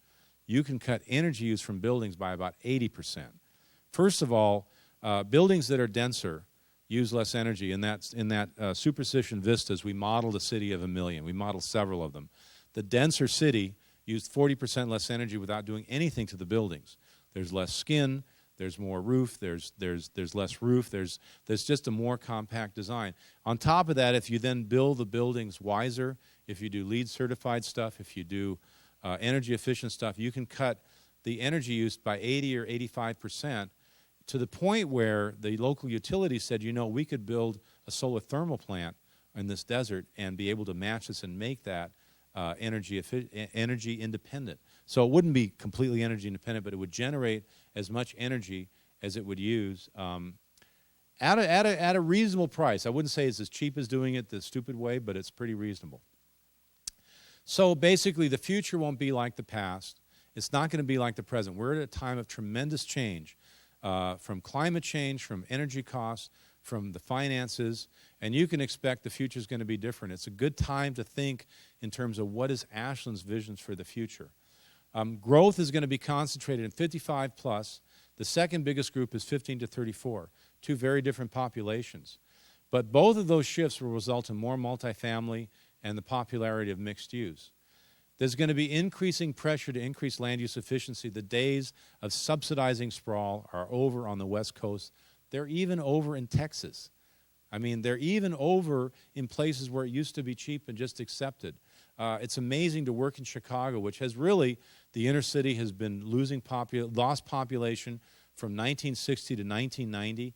Speaker 2: You can cut energy use from buildings by about 80%. First of all, buildings that are denser use less energy. In that superstition vistas, we modeled a city of 1 million. We modeled several of them. The denser city used 40% less energy without doing anything to the buildings. There's less skin, there's more roof, there's less roof, there's just a more compact design. On top of that, if you then build the buildings wiser, if you do LEED certified stuff, if you do energy efficient stuff, you can cut the energy use by 80 or 85%, to the point where the local utilities said, you know, we could build a solar thermal plant in this desert and be able to match this and make that energy independent. So it wouldn't be completely energy independent, but it would generate as much energy as it would use at a reasonable price. I wouldn't say it's as cheap as doing it the stupid way, but it's pretty reasonable. So basically, the future won't be like the past. It's not going to be like the present. We're at a time of tremendous change, from climate change, from energy costs, from the finances, and you can expect the future is going to be different. It's a good time to think in terms of what is Ashland's visions for the future. Growth is going to be concentrated in 55 plus. The second biggest group is 15 to 34, two very different populations. But both of those shifts will result in more multifamily and the popularity of mixed use. There's going to be increasing pressure to increase land use efficiency. The days of subsidizing sprawl are over on the West Coast. They're even over in Texas. I mean, they're even over in places where it used to be cheap and just accepted. It's amazing to work in Chicago, which has really, the inner city has been lost population from 1960 to 1990.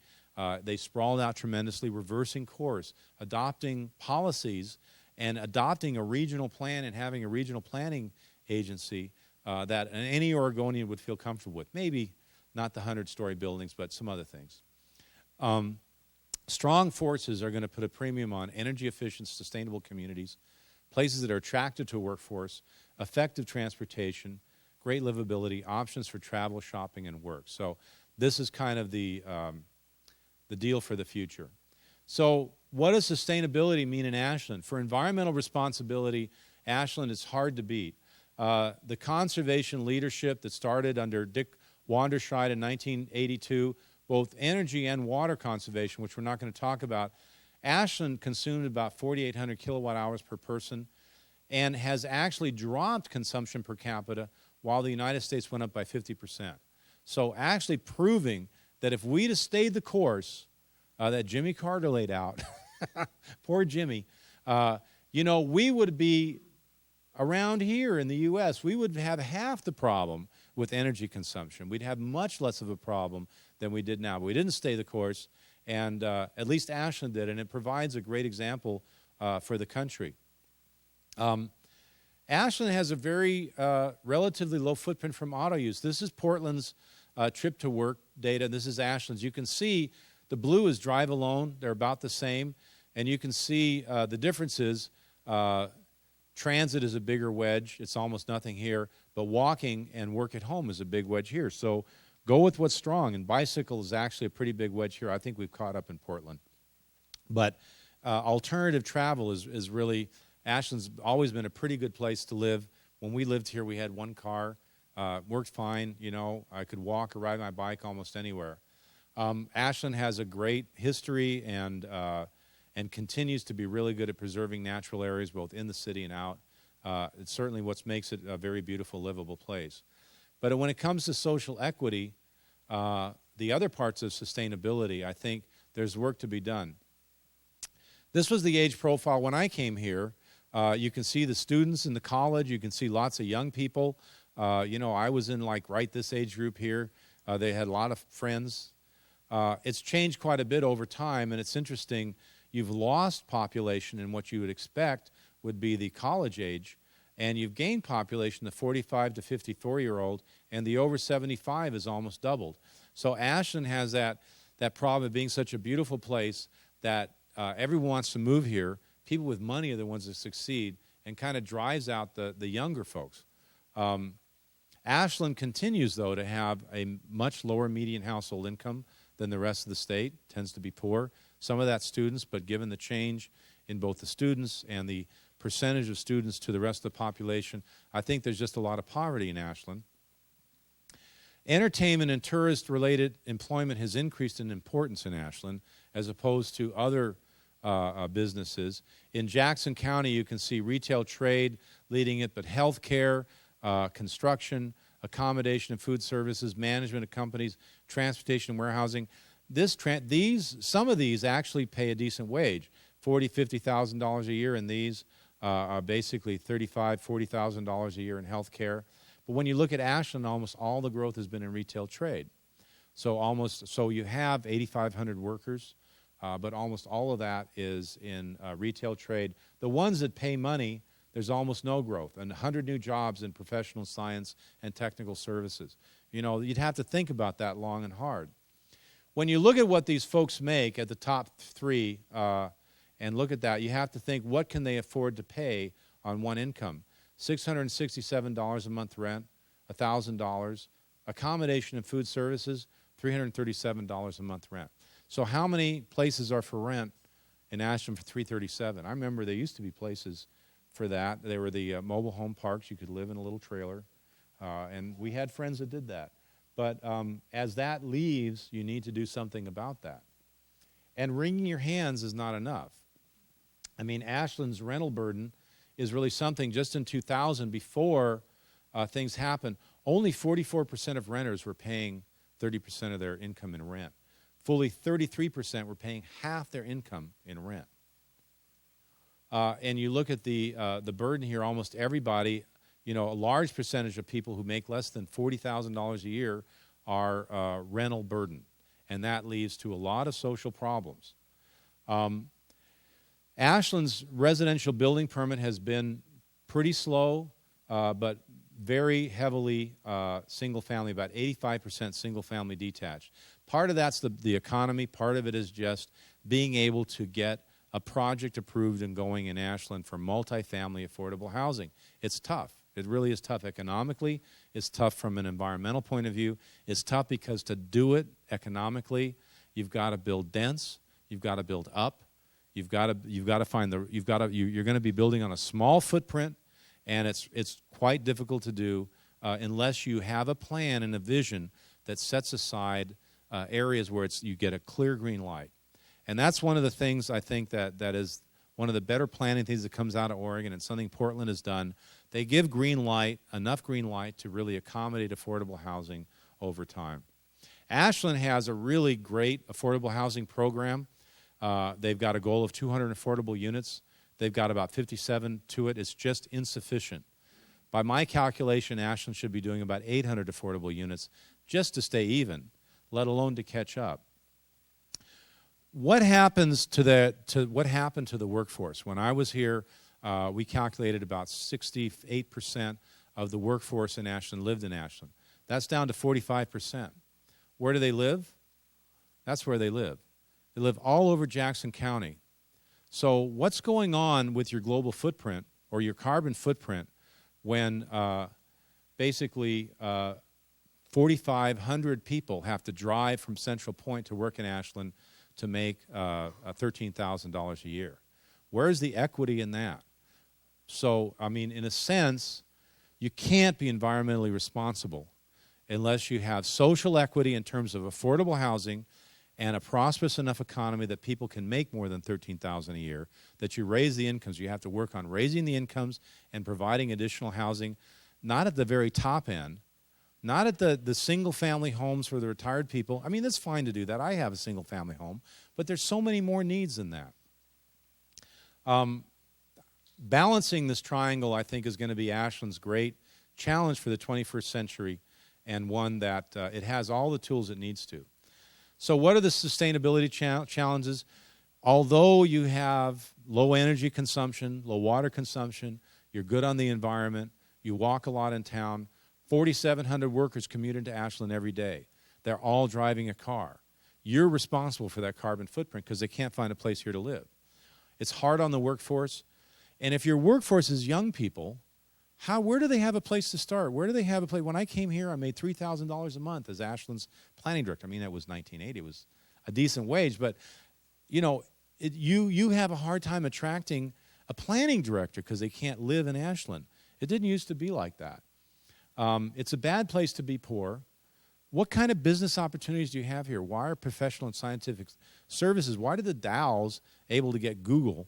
Speaker 2: They sprawled out tremendously, reversing course, adopting policies and adopting a regional plan and having a regional planning agency that any Oregonian would feel comfortable with. Maybe not the 100-story buildings, but some other things. Strong forces are going to put a premium on energy-efficient, sustainable communities, places that are attractive to a workforce, effective transportation, great livability, options for travel, shopping, and work. So this is kind of the deal for the future. So what does sustainability mean in Ashland? For environmental responsibility, Ashland is hard to beat. The conservation leadership that started under Dick Wanderscheid in 1982, both energy and water conservation, which we're not going to talk about, Ashland consumed about 4,800 kilowatt hours per person and has actually dropped consumption per capita while the United States went up by 50%. So actually proving that if we'd have stayed the course that Jimmy Carter laid out, poor Jimmy, you know, we would be around here in the U.S., we would have half the problem with energy consumption. We'd have much less of a problem than we did now. But we didn't stay the course, and at least Ashland did, and it provides a great example for the country. Ashland has a very relatively low footprint from auto use. This is Portland's trip to work data. This is Ashland's. You can see the blue is drive alone. They're about the same. And you can see the differences. Transit is a bigger wedge. It's almost nothing here. But walking and work at home is a big wedge here. So go with what's strong. And bicycle is actually a pretty big wedge here. I think we've caught up in Portland. But alternative travel is really, Ashland's always been a pretty good place to live. When we lived here, we had one car. Worked fine. You know, I could walk or ride my bike almost anywhere. Ashland has a great history and continues to be really good at preserving natural areas both in the city and out. It's certainly what makes it a very beautiful, livable place. But when it comes to social equity, the other parts of sustainability, I think there's work to be done. This was the age profile when I came here. You can see the students in the college. You can see lots of young people. You know, I was in like right this age group here. They had a lot of friends. It's changed quite a bit over time, and it's interesting. You've lost population in what you would expect would be the college age, and you've gained population, the 45 to 54-year-old, and the over 75 is almost doubled. So Ashland has that problem of being such a beautiful place that everyone wants to move here. People with money are the ones that succeed and kind of drives out the younger folks. Ashland continues, though, to have a much lower median household income than the rest of the state, tends to be poor. Some of that's students, but given the change in both the students and the percentage of students to the rest of the population, I think there's just a lot of poverty in Ashland. Entertainment and tourist-related employment has increased in importance in Ashland as opposed to other businesses. In Jackson County, you can see retail trade leading it, but healthcare, construction, accommodation and food services, management of companies, transportation and warehousing. Some of these actually pay a decent wage, $40,000, $50,000 a year, and these are basically $35,000, $40,000 a year in healthcare. But when you look at Ashland, almost all the growth has been in retail trade. So you have 8,500 workers, but almost all of that is in retail trade. The ones that pay money, there's almost no growth, and 100 new jobs in professional science and technical services. You know, you'd have to think about that long and hard. When you look at what these folks make at the top three and look at that, you have to think, what can they afford to pay on one income? $667 a month rent, $1,000. Accommodation and food services, $337 a month rent. So how many places are for rent in Ashland for $337? I remember there used to be places for that. They were the mobile home parks. You could live in a little trailer. And we had friends that did that. But as that leaves, you need to do something about that. And wringing your hands is not enough. I mean, Ashland's rental burden is really something. Just in 2000, before things happened, only 44% of renters were paying 30% of their income in rent. Fully 33% were paying half their income in rent. And you look at the burden here, almost everybody, you know, a large percentage of people who make less than $40,000 a year are rental burden. And that leads to a lot of social problems. Ashland's residential building permit has been pretty slow, but very heavily single-family, about 85% single-family detached. Part of that's the economy. Part of it is just being able to get a project approved and going in Ashland for multifamily affordable housing. It's tough. It really is tough economically. It's tough from an environmental point of view. It's tough because to do it economically, you've got to build dense. You've got to build up. You're going to be building on a small footprint, and it's quite difficult to do unless you have a plan and a vision that sets aside areas where you get a clear green light. And that's one of the things I think that is one of the better planning things that comes out of Oregon, and something Portland has done. They give green light, enough green light to really accommodate affordable housing over time. Ashland has a really great affordable housing program. They've got a goal of 200 affordable units. They've got about 57 to it. It's just insufficient. By my calculation, Ashland should be doing about 800 affordable units just to stay even, let alone to catch up. What happened to the workforce? When I was here, we calculated about 68% of the workforce in Ashland lived in Ashland. That's down to 45%. Where do they live? That's where they live. They live all over Jackson County. So what's going on with your global footprint or your carbon footprint when basically 4,500 people have to drive from Central Point to work in Ashland to make $13,000 a year? Where's the equity in that? So, I mean, in a sense, you can't be environmentally responsible unless you have social equity in terms of affordable housing and a prosperous enough economy that people can make more than $13,000 a year, that you raise the incomes. You have to work on raising the incomes and providing additional housing, not at the very top end, not at the single-family homes for the retired people. I mean, it's fine to do that. I have a single-family home, but there's so many more needs than that. Balancing this triangle, I think, is going to be Ashland's great challenge for the 21st century, and one that it has all the tools it needs to. So what are the sustainability challenges? Although you have low energy consumption, low water consumption, you're good on the environment, you walk a lot in town, 4,700 workers commute into Ashland every day. They're all driving a car. You're responsible for that carbon footprint because they can't find a place here to live. It's hard on the workforce. And if your workforce is young people, where do they have a place to start? Where do they have a place? When I came here, I made $3,000 a month as Ashland's planning director. I mean, that was 1980. It was a decent wage, but you have a hard time attracting a planning director because they can't live in Ashland. It didn't used to be like that. It's a bad place to be poor. What kind of business opportunities do you have here? Why are professional and scientific services? Why did the Dows able to get Google,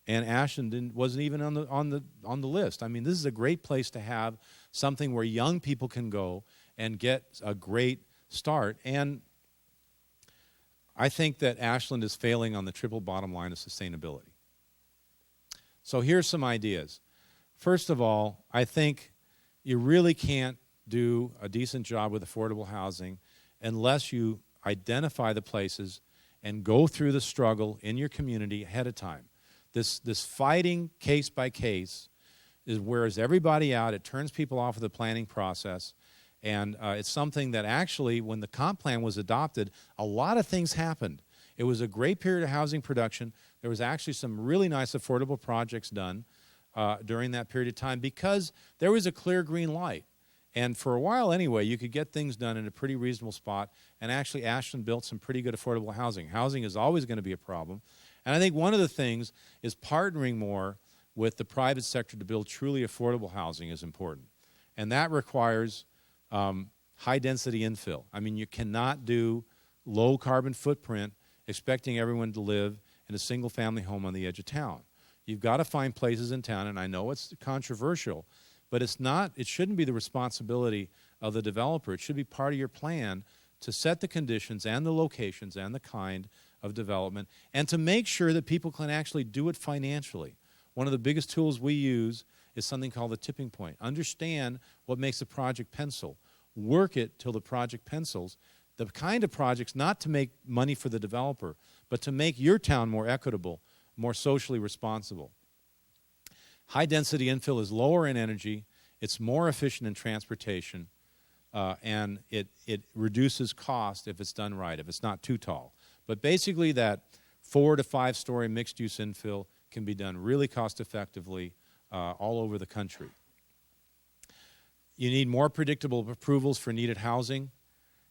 Speaker 2: and Ashland wasn't even on the list? I mean, this is a great place to have something where young people can go and get a great start. And I think that Ashland is failing on the triple bottom line of sustainability. So here's some ideas. First of all, I think you really can't do a decent job with affordable housing unless you identify the places and go through the struggle in your community ahead of time. This fighting case by case wears everybody out. It turns people off of the planning process. And it's something that actually, when the comp plan was adopted, a lot of things happened. It was a great period of housing production. There was actually some really nice affordable projects done during that period of time because there was a clear green light. And for a while anyway, you could get things done in a pretty reasonable spot. And actually, Ashland built some pretty good affordable housing. Housing is always going to be a problem. And I think one of the things is partnering more with the private sector to build truly affordable housing is important. And that requires high-density infill. I mean, you cannot do low-carbon footprint expecting everyone to live in a single-family home on the edge of town. You've got to find places in town, and I know it's controversial, but it shouldn't be the responsibility of the developer. It should be part of your plan to set the conditions and the locations and the kind of development and to make sure that people can actually do it financially. One of the biggest tools we use is something called the tipping point. Understand what makes the project pencil. Work it till the project pencils. The kind of projects not to make money for the developer, but to make your town more equitable, more socially responsible. High-density infill is lower in energy, it's more efficient in transportation, and it reduces cost if it's done right, if it's not too tall. But basically that 4 to 5 story mixed-use infill can be done really cost-effectively all over the country. You need more predictable approvals for needed housing.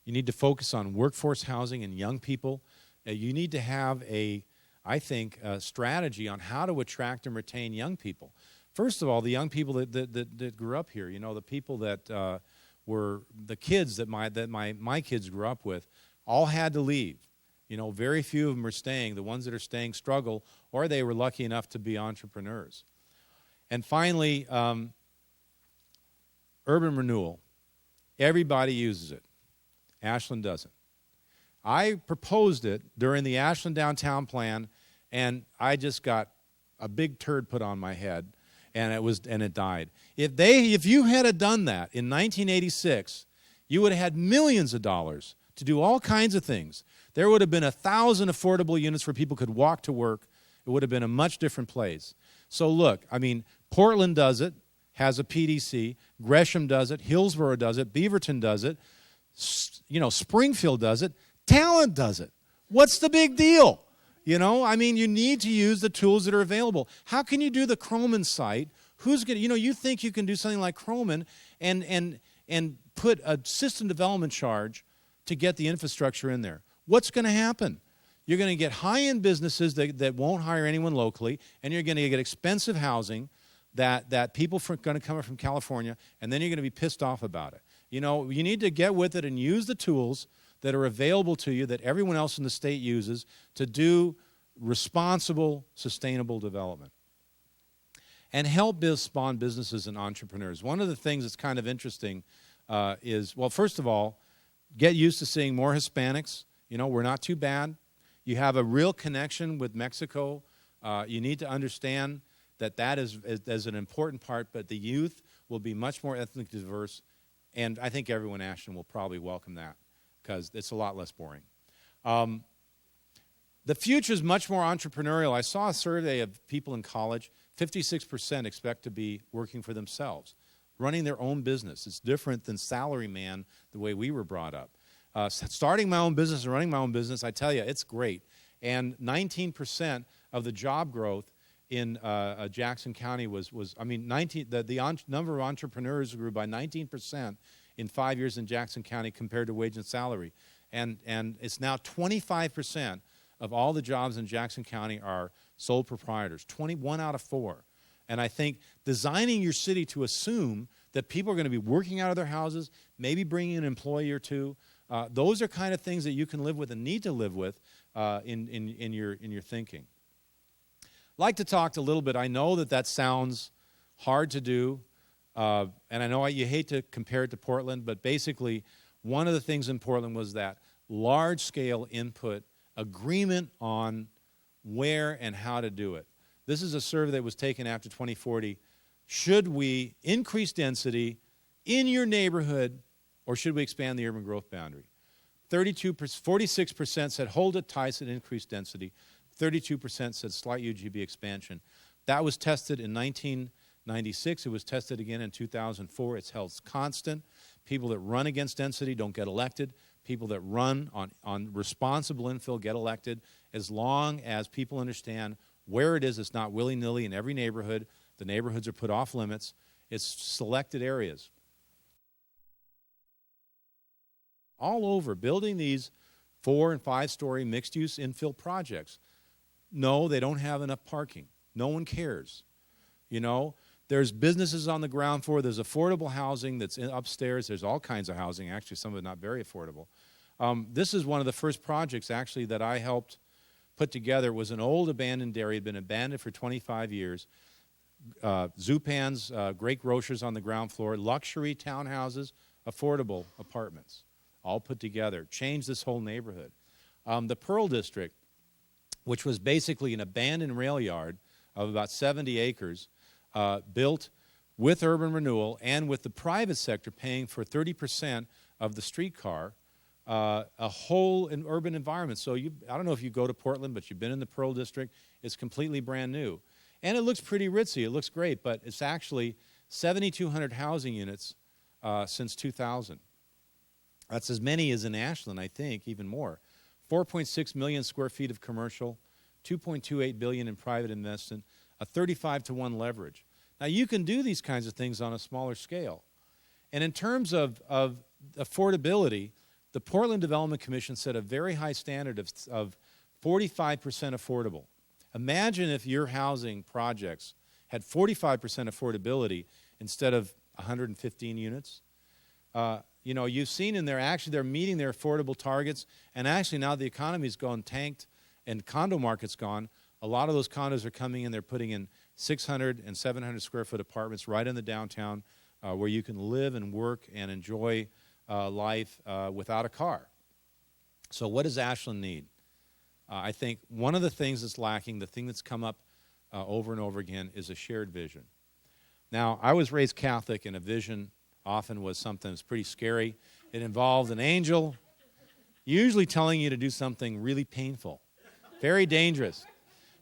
Speaker 2: You need to focus on workforce housing and young people. You need to have a strategy on how to attract and retain young people. First of all, the young people that grew up here, the people that were the kids that my kids grew up with, all had to leave. Very few of them are staying. The ones that are staying struggle, or they were lucky enough to be entrepreneurs. And finally, urban renewal. Everybody uses it. Ashland doesn't. I proposed it during the Ashland Downtown Plan, and I just got a big turd put on my head, and it died. If you had done that in 1986, you would have had millions of dollars to do all kinds of things. There would have been 1,000 affordable units where people could walk to work. It would have been a much different place. So look, Portland does it, has a PDC. Gresham does it. Hillsborough does it. Beaverton does it. Springfield does it. Talent does it. What's the big deal? You need to use the tools that are available. How can you do the Croman site? Who's going to, you think you can do something like Croman and put a system development charge to get the infrastructure in there. What's going to happen? You're going to get high-end businesses that won't hire anyone locally, and you're going to get expensive housing that people are going to come from California, and then you're going to be pissed off about it. You need to get with it and use the tools that are available to you that everyone else in the state uses to do responsible, sustainable development. And help spawn businesses and entrepreneurs. One of the things that's kind of interesting is, well, first of all, get used to seeing more Hispanics. We're not too bad. You have a real connection with Mexico. You need to understand that is an important part, but the youth will be much more ethnically diverse, and I think everyone in Ashland will probably welcome that because it's a lot less boring. The future is much more entrepreneurial. I saw a survey of people in college. 56% expect to be working for themselves, running their own business. It's different than salaryman the way we were brought up. Starting my own business and running my own business, I tell you, it's great. And 19% of the job growth in Jackson County was I mean, number of entrepreneurs grew by 19% in 5 years in Jackson County compared to wage and salary. And it's now 25% of all the jobs in Jackson County are sole proprietors, 21 out of 4. And I think designing your city to assume that people are going to be working out of their houses, maybe bringing an employee or two, those are kind of things that you can live with and need to live with in your thinking. I'd like to talk a little bit. I know that sounds hard to do, and I know you hate to compare it to Portland, but basically one of the things in Portland was that large-scale input agreement on where and how to do it. This is a survey that was taken after 2040. Should we increase density in your neighborhood, or should we expand the urban growth boundary? 46% said hold it tight and increase density. 32% said slight UGB expansion. That was tested in 1996. It was tested again in 2004. It's held constant. People that run against density don't get elected. People that run on responsible infill get elected, as long as people understand where it is. It's not willy-nilly in every neighborhood. The neighborhoods are put off limits. It's selected areas. All over, building these 4- and 5-story mixed-use infill projects. No, they don't have enough parking. No one cares. You know, there's businesses on the ground floor. There's affordable housing that's upstairs. There's all kinds of housing. Actually, some of it not very affordable. This is one of the first projects, actually, that I helped put together. It was an old abandoned dairy. It had been abandoned for 25 years. Zupan's, great grocers on the ground floor, luxury townhouses, affordable apartments, all put together. Changed this whole neighborhood. The Pearl District, which was basically an abandoned rail yard of about 70 acres, built with urban renewal and with the private sector paying for 30% of the streetcar, a whole urban environment. So I don't know if you go to Portland, but you've been in the Pearl District. It's completely brand new. And it looks pretty ritzy. It looks great, but it's actually 7,200 housing units since 2000. That's as many as in Ashland, I think, even more. 4.6 million square feet of commercial, 2.28 billion in private investment, a 35-to-1 leverage. Now, you can do these kinds of things on a smaller scale. And in terms of affordability, the Portland Development Commission set a very high standard of 45% affordable. Imagine if your housing projects had 45% affordability instead of 115 units. You know, you've seen in there, actually, they're meeting their affordable targets, and actually now the economy's gone tanked and condo market's gone. A lot of those condos are coming in, they're putting in 600 and 700 square foot apartments right in the downtown where you can live and work and enjoy life without a car. So what does Ashland need? I think one of the things that's lacking, the thing that's come up over and over again, is a shared vision. Now, I was raised Catholic, and a vision often was something that's pretty scary. It involved an angel usually telling you to do something really painful, very dangerous.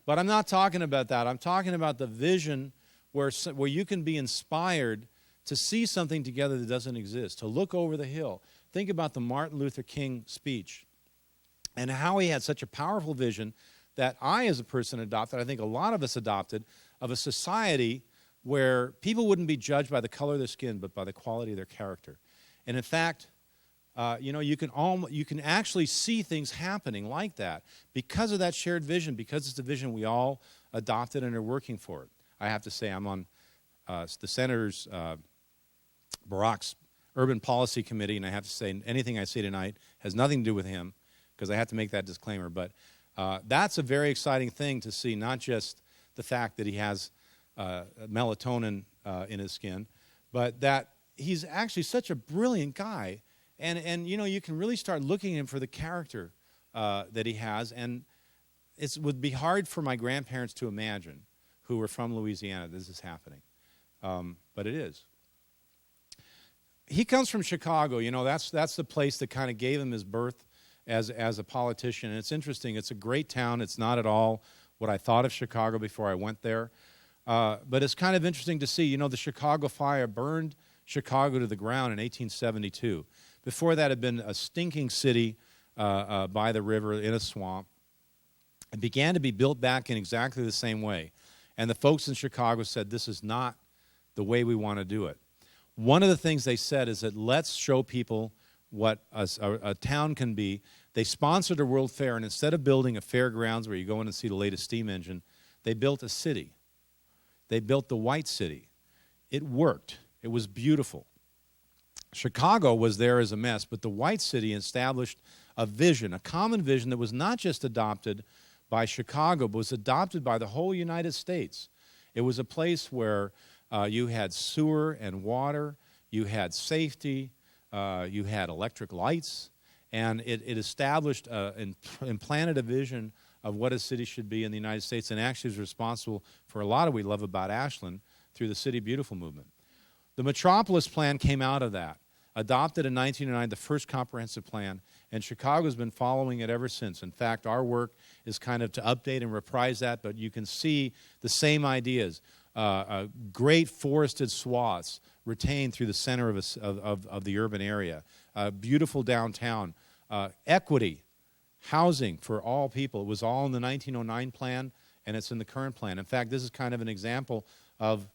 Speaker 2: But I'm not talking about that. I'm talking about the vision where you can be inspired to see something together that doesn't exist, to look over the hill. Think about the Martin Luther King speech and how he had such a powerful vision that I, as a person, adopted, I think a lot of us adopted, of a society where people wouldn't be judged by the color of their skin, but by the quality of their character. And in fact, you know, you can actually see things happening like that because of that shared vision, because it's a vision we all adopted and are working for it. I have to say, I'm on the Senator's Barack's Urban Policy Committee, and I have to say anything I say tonight has nothing to do with him, because I have to make that disclaimer. But that's a very exciting thing to see, not just the fact that he has melatonin in his skin, but that he's actually such a brilliant guy. And you know, you can really start looking at him for the character that he has. And it would be hard for my grandparents to imagine, who were from Louisiana, this is happening. But it is. He comes from Chicago. You know, that's the place that kind of gave him his birth as a politician. And it's interesting. It's a great town. It's not at all what I thought of Chicago before I went there. But it's kind of interesting to see, you know, the Chicago fire burned Chicago to the ground in 1872. Before that, it had been a stinking city by the river in a swamp. It began to be built back in exactly the same way. And the folks in Chicago said, this is not the way we want to do it. One of the things they said is that let's show people what a town can be. They sponsored a World Fair, and instead of building a fairgrounds where you go in and see the latest steam engine, they built a city. They built the White City. It worked. It was beautiful. Chicago was there as a mess, but the White City established a vision, a common vision that was not just adopted by Chicago, but was adopted by the whole United States. It was a place where you had sewer and water, you had safety, you had electric lights, and it established and implanted a vision of what a city should be in the United States, and actually is responsible for a lot of what we love about Ashland through the City Beautiful movement. The Metropolis plan came out of that, adopted in 1909, the first comprehensive plan, and Chicago's been following it ever since. In fact, our work is kind of to update and reprise that, but you can see the same ideas. Great forested swaths retained through the center of the urban area, beautiful downtown, equity, housing for all people. It was all in the 1909 plan, and it's in the current plan. In fact, this is kind of an example of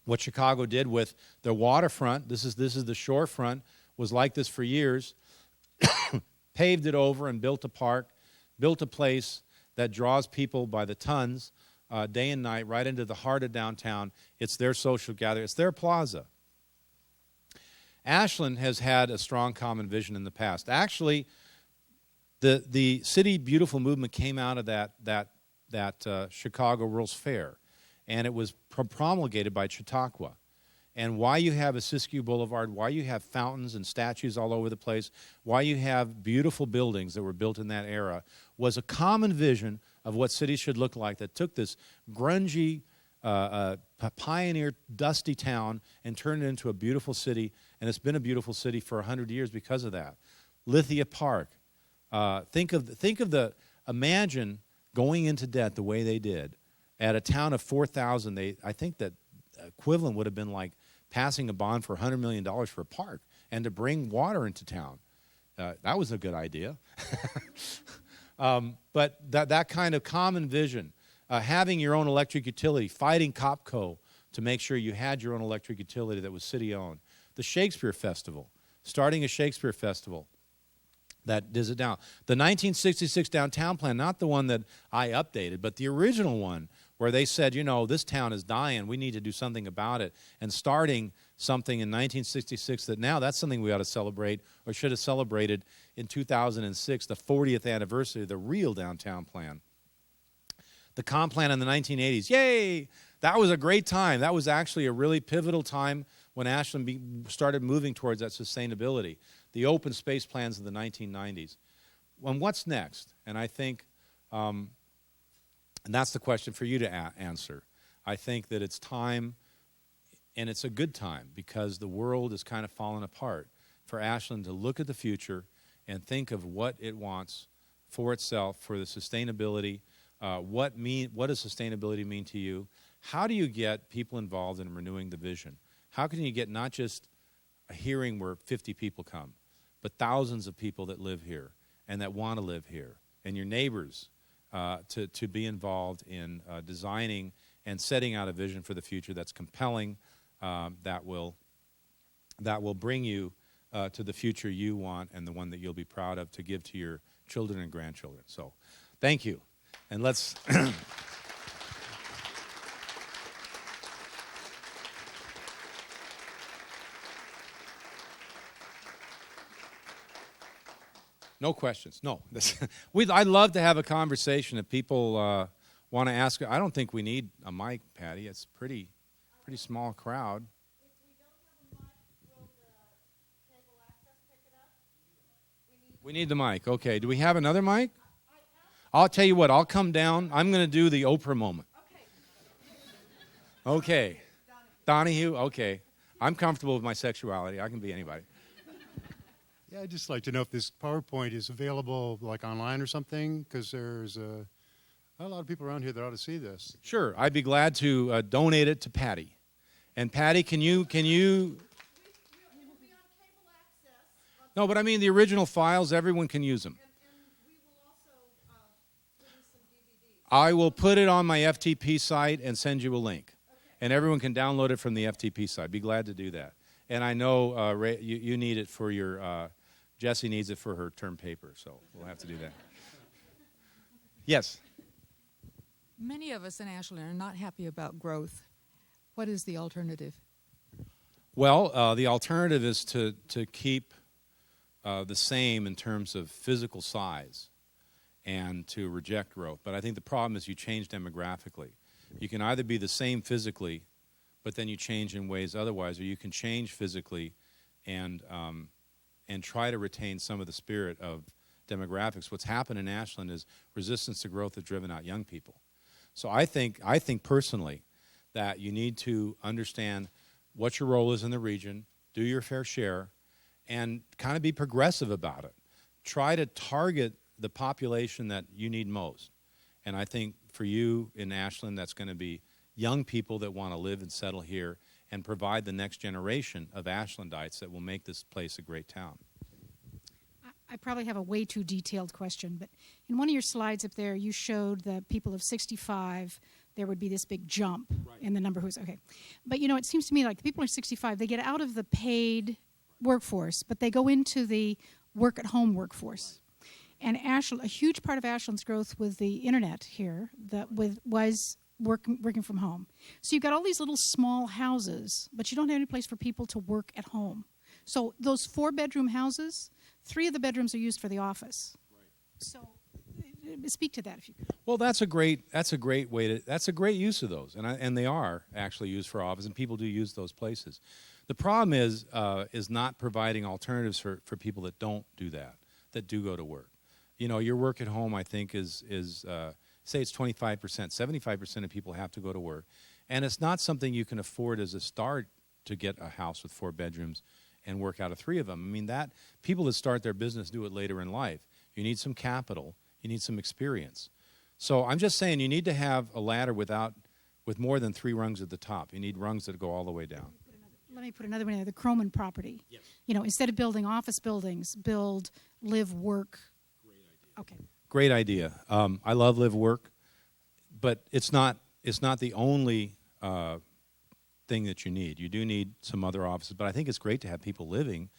Speaker 2: what Chicago did with the waterfront. This is the shorefront, was like this for years. Paved it over and built a park, built a place that draws people by the tons, day and night, right into the heart of downtown. It's their social gathering. It's their plaza. Ashland has had a strong common vision in the past. Actually, the City Beautiful movement came out of that Chicago World's Fair, and it was promulgated by Chautauqua. And why you have a Siskiyou Boulevard, why you have fountains and statues all over the place, why you have beautiful buildings that were built in that era, was a common vision of what cities should look like that took this grungy, pioneer, dusty town and turned it into a beautiful city, and it's been a beautiful city for 100 years because of that. Lithia Park. Imagine going into debt the way they did. At a town of 4,000, I think that equivalent would have been like passing a bond for $100 million for a park and to bring water into town. That was a good idea. But that kind of common vision, having your own electric utility, fighting Copco to make sure you had your own electric utility that was city-owned. The Shakespeare Festival, starting a Shakespeare Festival that does it down. The 1966 downtown plan, not the one that I updated, but the original one, where they said, you know, this town is dying, we need to do something about it, and starting something in 1966 that now that's something we ought to celebrate, or should have celebrated in 2006, the 40th anniversary of the real downtown plan. The comp plan in the 1980s, yay! That was a great time. That was actually a really pivotal time when Ashland started moving towards that sustainability. The open space plans of the 1990s. Well, what's next? And I think, and that's the question for you to answer. I think that it's time, and it's a good time, because the world is kind of falling apart, for Ashland to look at the future and think of what it wants for itself, for the sustainability. What does sustainability mean to you? How do you get people involved in renewing the vision? How can you get not just a hearing where 50 people come, but thousands of people that live here and that want to live here, and your neighbors to be involved in designing and setting out a vision for the future that's compelling, that will bring you to the future you want and the one that you'll be proud of to give to your children and grandchildren. So thank you. And let's... No questions. No. I'd love to have a conversation if people want to ask. I don't think we need a mic, Patty. It's pretty small crowd.
Speaker 3: If we don't have a mic, will the cable access pick it up?
Speaker 2: We need the mic. Okay. Do we have another mic? I'll tell you what. I'll come down. I'm going to do the Oprah moment. Okay. Donahue. Okay. I'm comfortable with my sexuality. I can be anybody.
Speaker 4: Yeah, I'd just like to know if this PowerPoint is available like online or something, because there's a lot of people around here that ought to see this.
Speaker 2: Sure, I'd be glad to donate it to Patty. And Patty, can you? No, but I mean the original files. Everyone can use them.
Speaker 3: And we will also give you some DVDs.
Speaker 2: I will put it on my FTP site and send you a link. And everyone can download it from the FTP site. Be glad to do that. And I know Ray, you need it for your, Jessie needs it for her term paper, so we'll have to do that. Yes?
Speaker 5: Many of us in Ashland are not happy about growth. What is the alternative?
Speaker 2: Well, the alternative is to keep the same in terms of physical size and to reject growth. But I think the problem is you change demographically. You can either be the same physically, but then you change in ways otherwise, or you can change physically and try to retain some of the spirit of demographics. What's happened in Ashland is resistance to growth has driven out young people. So I think personally that you need to understand what your role is in the region, do your fair share, and kind of be progressive about it. Try to target the population that you need most. And I think for you in Ashland, that's going to be young people that want to live and settle here and provide the next generation of Ashlandites that will make this place a great town.
Speaker 6: I probably have a way too detailed question, but in one of your slides up there, you showed the people of 65, there would be this big jump in the number who's, okay. But, you know, it seems to me like the people who are 65, they get out of the paid workforce, but they go into the work-at-home workforce. And Ashland, a huge part of Ashland's growth with the internet here was working from home. So you've got all these little small houses, but you don't have any place for people to work at home. So those 4-bedroom houses, 3 of the bedrooms are used for the office. Right. So speak to that if you could.
Speaker 2: Well, that's a great use of those, and they are actually used for office, and people do use those places. The problem is not providing alternatives for people that don't do that do go to work. You know, your work at home, I think, is say it's 25%, 75% of people have to go to work, and it's not something you can afford as a start to get a house with 4 bedrooms and work out of 3 of them. I mean, that people that start their business do it later in life. You need some capital. You need some experience. So I'm just saying you need to have a ladder with more than 3 rungs at the top. You need rungs that go all the way down.
Speaker 6: Let me put another one in there, the Croman property.
Speaker 2: Yes.
Speaker 6: You know, instead of building office buildings, build, live, work.
Speaker 2: Great idea.
Speaker 6: Okay.
Speaker 2: Great idea. I love live work, but it's not the only thing that you need. You do need some other offices, but I think it's great to have people living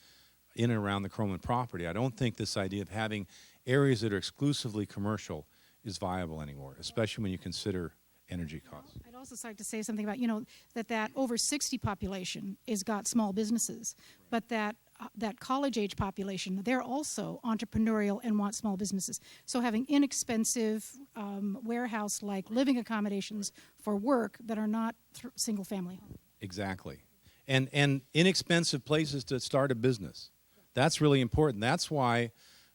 Speaker 2: in and around the Croman property. I don't think this idea of having areas that are exclusively commercial is viable anymore, especially when you consider energy costs.
Speaker 6: I'd also like to say something about, you know, that over 60 population is got small businesses, but that college-age population, they're also entrepreneurial and want small businesses. So having inexpensive warehouse-like living accommodations for work that are not single-family homes.
Speaker 2: Exactly. And inexpensive places to start a business. That's really important. That's why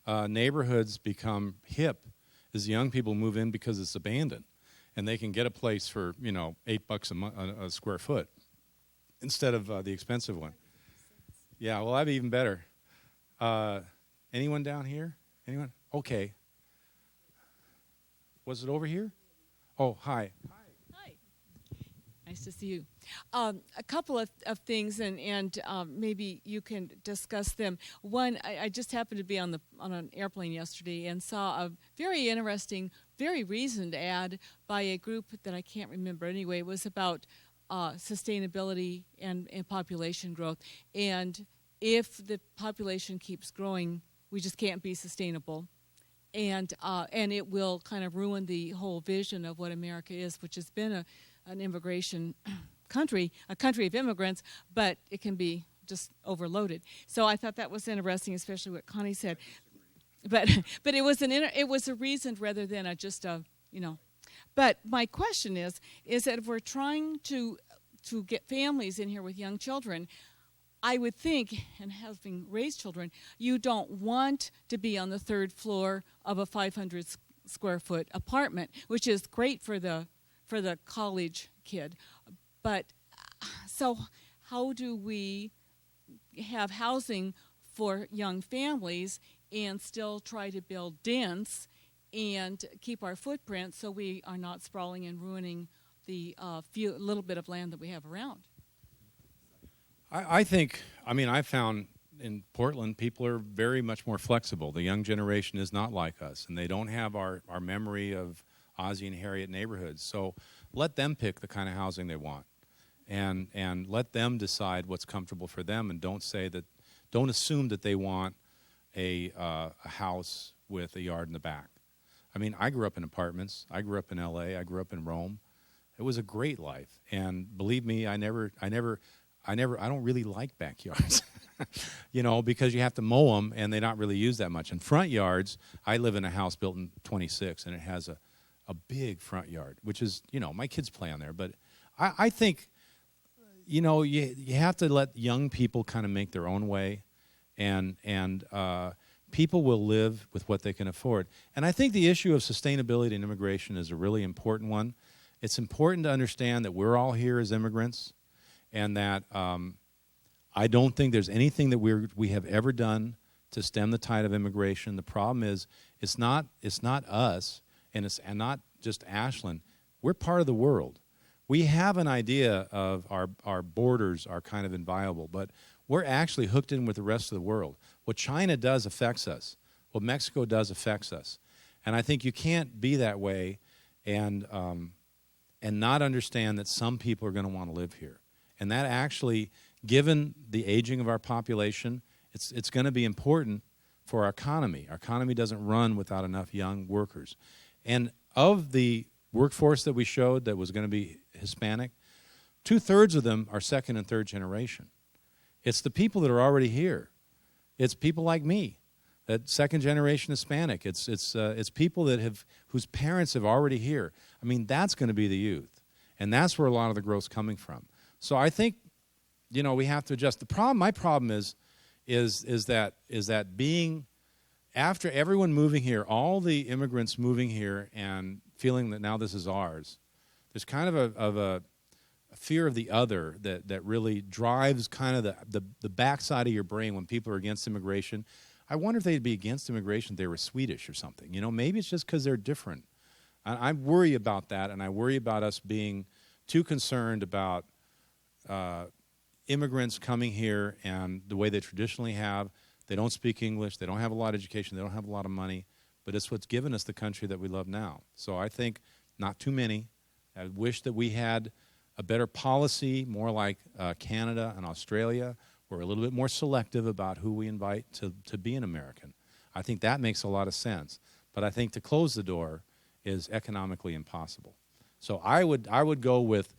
Speaker 2: neighborhoods become hip as young people move in because it's abandoned. And they can get a place for, you know, $8 a square foot instead of the expensive one. Yeah, well, that'd be even better. Anyone down here? Anyone? Okay. Was it over here? Oh, hi.
Speaker 7: Hi. Nice to see you. A couple of things, and maybe you can discuss them. One, I just happened to be on an airplane yesterday and saw a very interesting, very reasoned ad by a group that I can't remember. Anyway, it was about sustainability and population growth. And if the population keeps growing, we just can't be sustainable. And it will kind of ruin the whole vision of what America is, which has been an immigration country, a country of immigrants, but it can be just overloaded. So I thought that was interesting, especially what Connie said. But it was a reasoned rather than you know. But my question is that if we're trying to get families in here with young children, I would think, and having raised children, you don't want to be on the 3rd floor of a 500 square foot apartment, which is great for the college kid. But so how do we have housing for young families and still try to build dense and keep our footprint so we are not sprawling and ruining the little bit of land that we have around?
Speaker 2: I found in Portland people are very much more flexible. The young generation is not like us, and they don't have our memory of Ozzie and Harriet neighborhoods. So let them pick the kind of housing they want, and let them decide what's comfortable for them, and don't assume that they want a house with a yard in the back. I mean, I grew up in apartments. I grew up in L.A. I grew up in Rome. It was a great life, and believe me, I don't really like backyards, because you have to mow them, and they're not really used that much. And front yards, I live in a house built in '26, and it has a big front yard, which is, my kids play on there. But I think, you have to let young people kind of make their own way, and people will live with what they can afford. And I think the issue of sustainability and immigration is a really important one. It's important to understand that we're all here as immigrants, and that I don't think there's anything that we have ever done to stem the tide of immigration. The problem is it's not us, and not just Ashland. We're part of the world. We have an idea of our borders are kind of inviolable, but we're actually hooked in with the rest of the world. What China does affects us. What Mexico does affects us. And I think you can't be that way and not understand that some people are going to want to live here. And that actually, given the aging of our population, it's going to be important for our economy. Our economy doesn't run without enough young workers. And of the workforce that we showed that was going to be Hispanic, 2/3 of them are second and third generation. It's the people that are already here. It's people like me, that second generation Hispanic. It's people whose parents have already here. I mean, that's going to be the youth, and that's where a lot of the growth's coming from. So I think, we have to adjust. My problem is that being, after everyone moving here, all the immigrants moving here and feeling that now this is ours, there's kind of a fear of the other that really drives kind of the backside of your brain when people are against immigration. I wonder if they'd be against immigration if they were Swedish or something. Maybe it's just because they're different. I worry about that, and I worry about us being too concerned about immigrants coming here and the way they traditionally have. They don't speak English. They don't have a lot of education. They don't have a lot of money. But it's what's given us the country that we love now. So I think not too many. I wish that we had a better policy, more like Canada and Australia. We're a little bit more selective about who we invite to be an American. I think that makes a lot of sense. But I think to close the door is economically impossible. So I would go with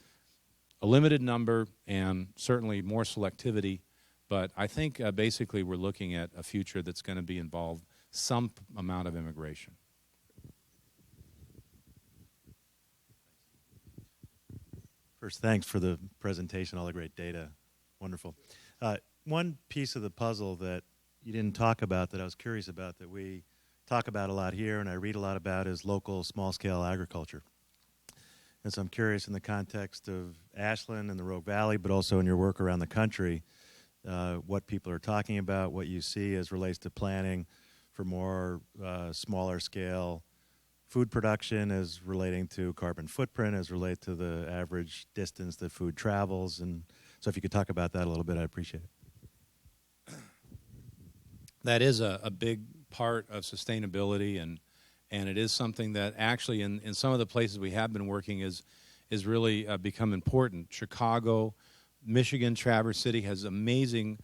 Speaker 2: a limited number and certainly more selectivity. But I think basically we're looking at a future that's going to be involved some amount of immigration.
Speaker 8: First, thanks for the presentation, all the great data. Wonderful. One piece of the puzzle that you didn't talk about that I was curious about that we talk about a lot here and I read a lot about is local small-scale agriculture. And so I'm curious in the context of Ashland and the Rogue Valley, but also in your work around the country, what people are talking about, what you see as relates to planning for more smaller scale food production as relating to carbon footprint, as relate to the average distance that food travels. And so if you could talk about that a little bit, I'd appreciate it.
Speaker 2: That is a big part of sustainability, and it is something that actually in some of the places we have been working is really become important. Chicago, Michigan, Traverse City has amazing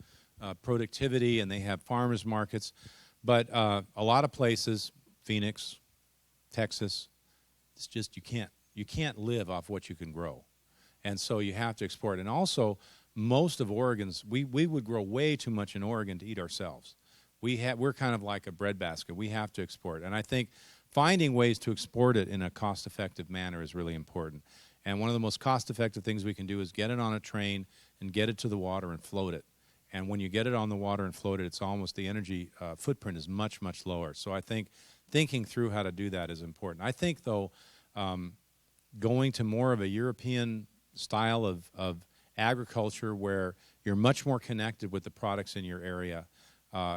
Speaker 2: productivity, and they have farmers markets. But a lot of places, Phoenix, Texas, it's just you can't live off what you can grow, and so you have to export. And also, most of Oregon's we would grow way too much in Oregon to eat ourselves. We're kind of like a breadbasket. We have to export, and I think finding ways to export it in a cost-effective manner is really important. And one of the most cost-effective things we can do is get it on a train and get it to the water and float it. And when you get it on the water and float it, it's almost the energy footprint is much, much lower. So I think thinking through how to do that is important. I think, though, going to more of a European style of agriculture where you're much more connected with the products in your area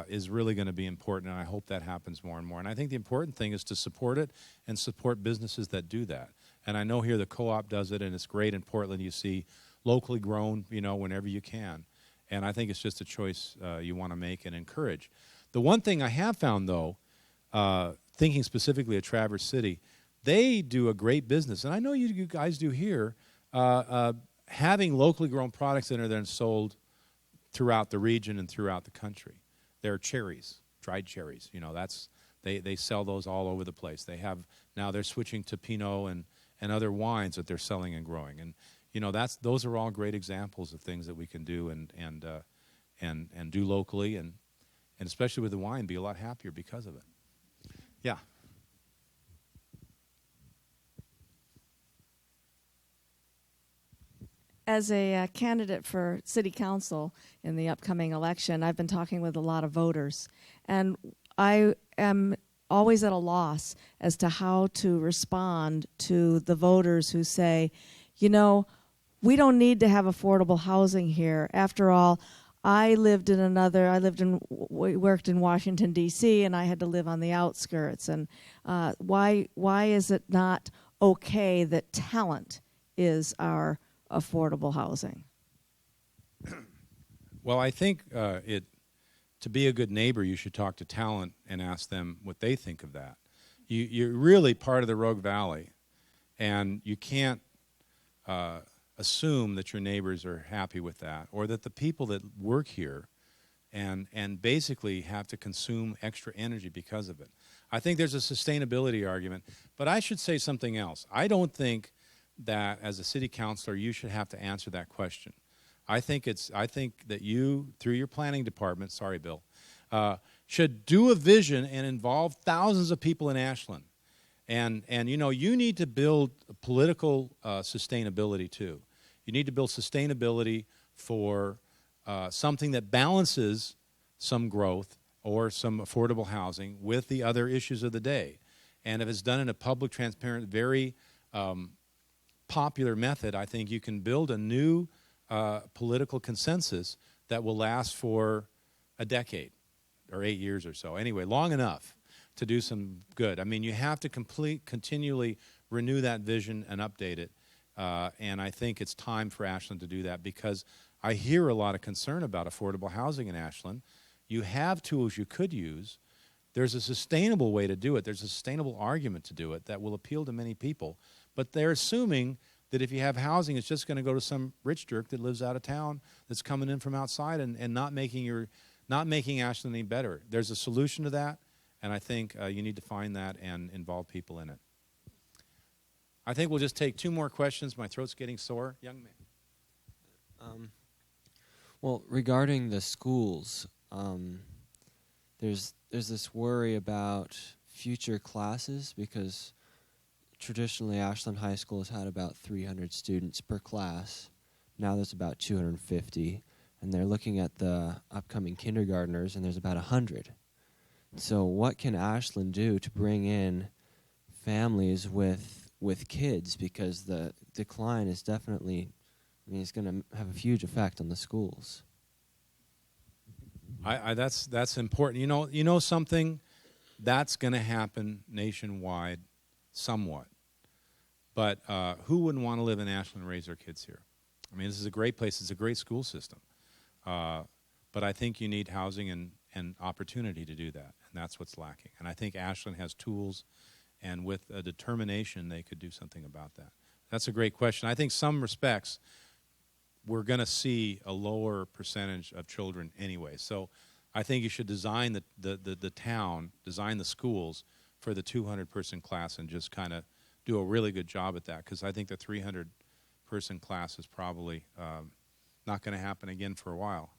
Speaker 2: is really going to be important, and I hope that happens more and more. And I think the important thing is to support it and support businesses that do that. And I know here the co-op does it, and it's great in Portland. You see locally grown, whenever you can. And I think it's just a choice you want to make and encourage. The one thing I have found, though, thinking specifically of Traverse City, they do a great business, and I know you guys do here, having locally grown products that are then sold throughout the region and throughout the country. They're cherries, dried cherries. They sell those all over the place. Now they're switching to Pinot and other wines that they're selling and growing. And those are all great examples of things that we can do and do locally, and especially with the wine, be a lot happier because of it. Yeah.
Speaker 9: As a candidate for city council in the upcoming election, I've been talking with a lot of voters, and I am always at a loss as to how to respond to the voters who say, we don't need to have affordable housing here. After all, worked in Washington, D.C., and I had to live on the outskirts. And why is it not okay that talent is our affordable housing?
Speaker 2: Well, I think to be a good neighbor, you should talk to talent and ask them what they think of that. You're really part of the Rogue Valley, and you can't assume that your neighbors are happy with that, or that the people that work here and basically have to consume extra energy because of it. I think there's a sustainability argument, but I should say something else. I don't think that as a city councilor you should have to answer that question. I think that you, through your planning department, sorry, Bill, should do a vision and involve thousands of people in Ashland. And you need to build political sustainability too. You need to build sustainability for something that balances some growth or some affordable housing with the other issues of the day. And if it's done in a public, transparent, very popular method, I think you can build a new political consensus that will last for a decade or 8 years or so. Anyway, long enough to do some good. I mean, you have to continually renew that vision and update it. And I think it's time for Ashland to do that, because I hear a lot of concern about affordable housing in Ashland. You have tools you could use. There's a sustainable way to do it. There's a sustainable argument to do it that will appeal to many people. But they're assuming that if you have housing, it's just going to go to some rich jerk that lives out of town that's coming in from outside and not making Ashland any better. There's a solution to that, and I think you need to find that and involve people in it. I think we'll just take 2 more questions. My throat's getting sore. Young man.
Speaker 10: Well, regarding the schools, there's this worry about future classes, because traditionally Ashland High School has had about 300 students per class. Now there's about 250, and they're looking at the upcoming kindergartners, and there's about 100. So what can Ashland do to bring in families with kids, because the decline is definitely, it's going to have a huge effect on the schools.
Speaker 2: That's important. You know something? That's going to happen nationwide somewhat. But who wouldn't want to live in Ashland and raise their kids here? I mean, this is a great place. It's a great school system. But I think you need housing and opportunity to do that, and that's what's lacking. And I think Ashland has tools, and with a determination, they could do something about that. That's a great question. I think some respects, we're going to see a lower percentage of children anyway. So I think you should design the town, design the schools for the 200-person class and just kind of do a really good job at that, because I think the 300-person class is probably not going to happen again for a while.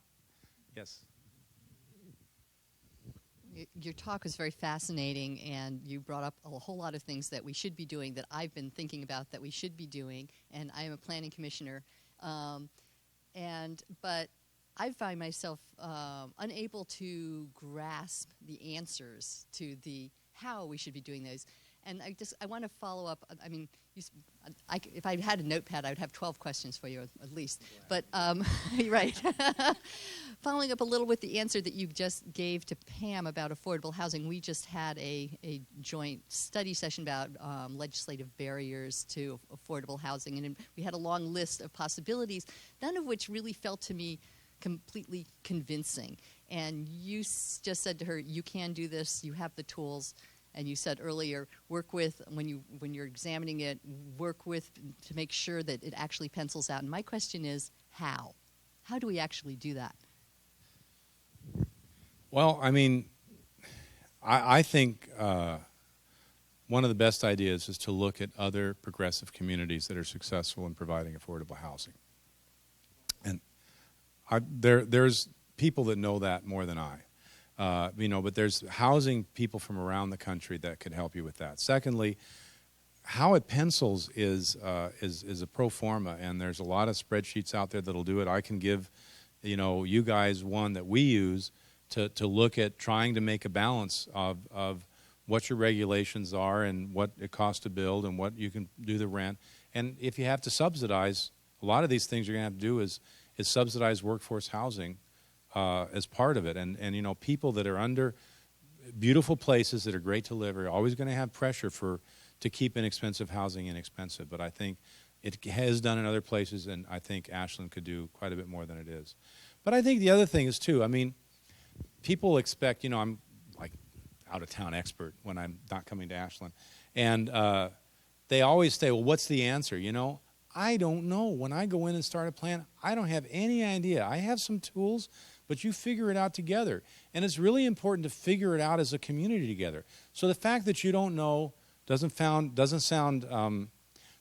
Speaker 2: Yes?
Speaker 11: Your talk was very fascinating, and you brought up a whole lot of things that we should be doing, that I've been thinking about that we should be doing, and I am a planning commissioner. But I find myself unable to grasp the answers to the how we should be doing those. And I want to follow up. I mean, if I had a notepad, I would have 12 questions for you at least. But right, following up a little with the answer that you just gave to Pam about affordable housing, we just had a joint study session about legislative barriers to affordable housing, and we had a long list of possibilities, none of which really felt to me completely convincing. And you just said to her, "You can do this. You have the tools." And you said earlier, work with, when you're examining it, work with to make sure that it actually pencils out. And my question is, how? How do we actually do that?
Speaker 2: Well, I mean, I think one of the best ideas is to look at other progressive communities that are successful in providing affordable housing. And there's people that know that more than I. But there's housing people from around the country that could help you with that. Secondly, how it pencils is a pro forma, and there's a lot of spreadsheets out there that'll do it. I can give, you guys one that we use to look at trying to make a balance of what your regulations are and what it costs to build and what you can do the rent. And if you have to subsidize, a lot of these things you're going to have to do is subsidize workforce housing as part of it. And people that are under beautiful places that are great to live are always going to have pressure to keep inexpensive housing inexpensive. But I think it has done in other places, and I think Ashland could do quite a bit more than it is. But I think the other thing is, too, I mean, people expect, I'm like out-of-town expert when I'm not coming to Ashland. And they always say, well, what's the answer? I don't know. When I go in and start a plan, I don't have any idea. I have some tools, but you figure it out together. And it's really important to figure it out as a community together. So the fact that you don't know doesn't sound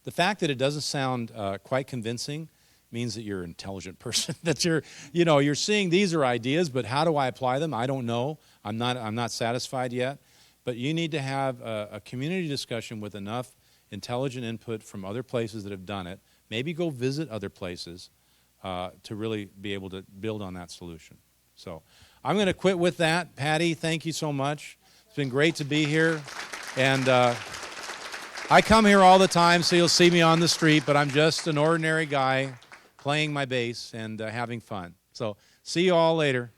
Speaker 2: the fact that it doesn't sound quite convincing means that you're an intelligent person, that you're seeing these are ideas, but how do I apply them? I don't know. I'm not satisfied yet. But you need to have a community discussion with enough intelligent input from other places that have done it. Maybe go visit other places to really be able to build on that solution. So I'm going to quit with that. Patty, thank you so much. It's been great to be here. And I come here all the time, so you'll see me on the street, but I'm just an ordinary guy playing my bass and having fun. So see you all later.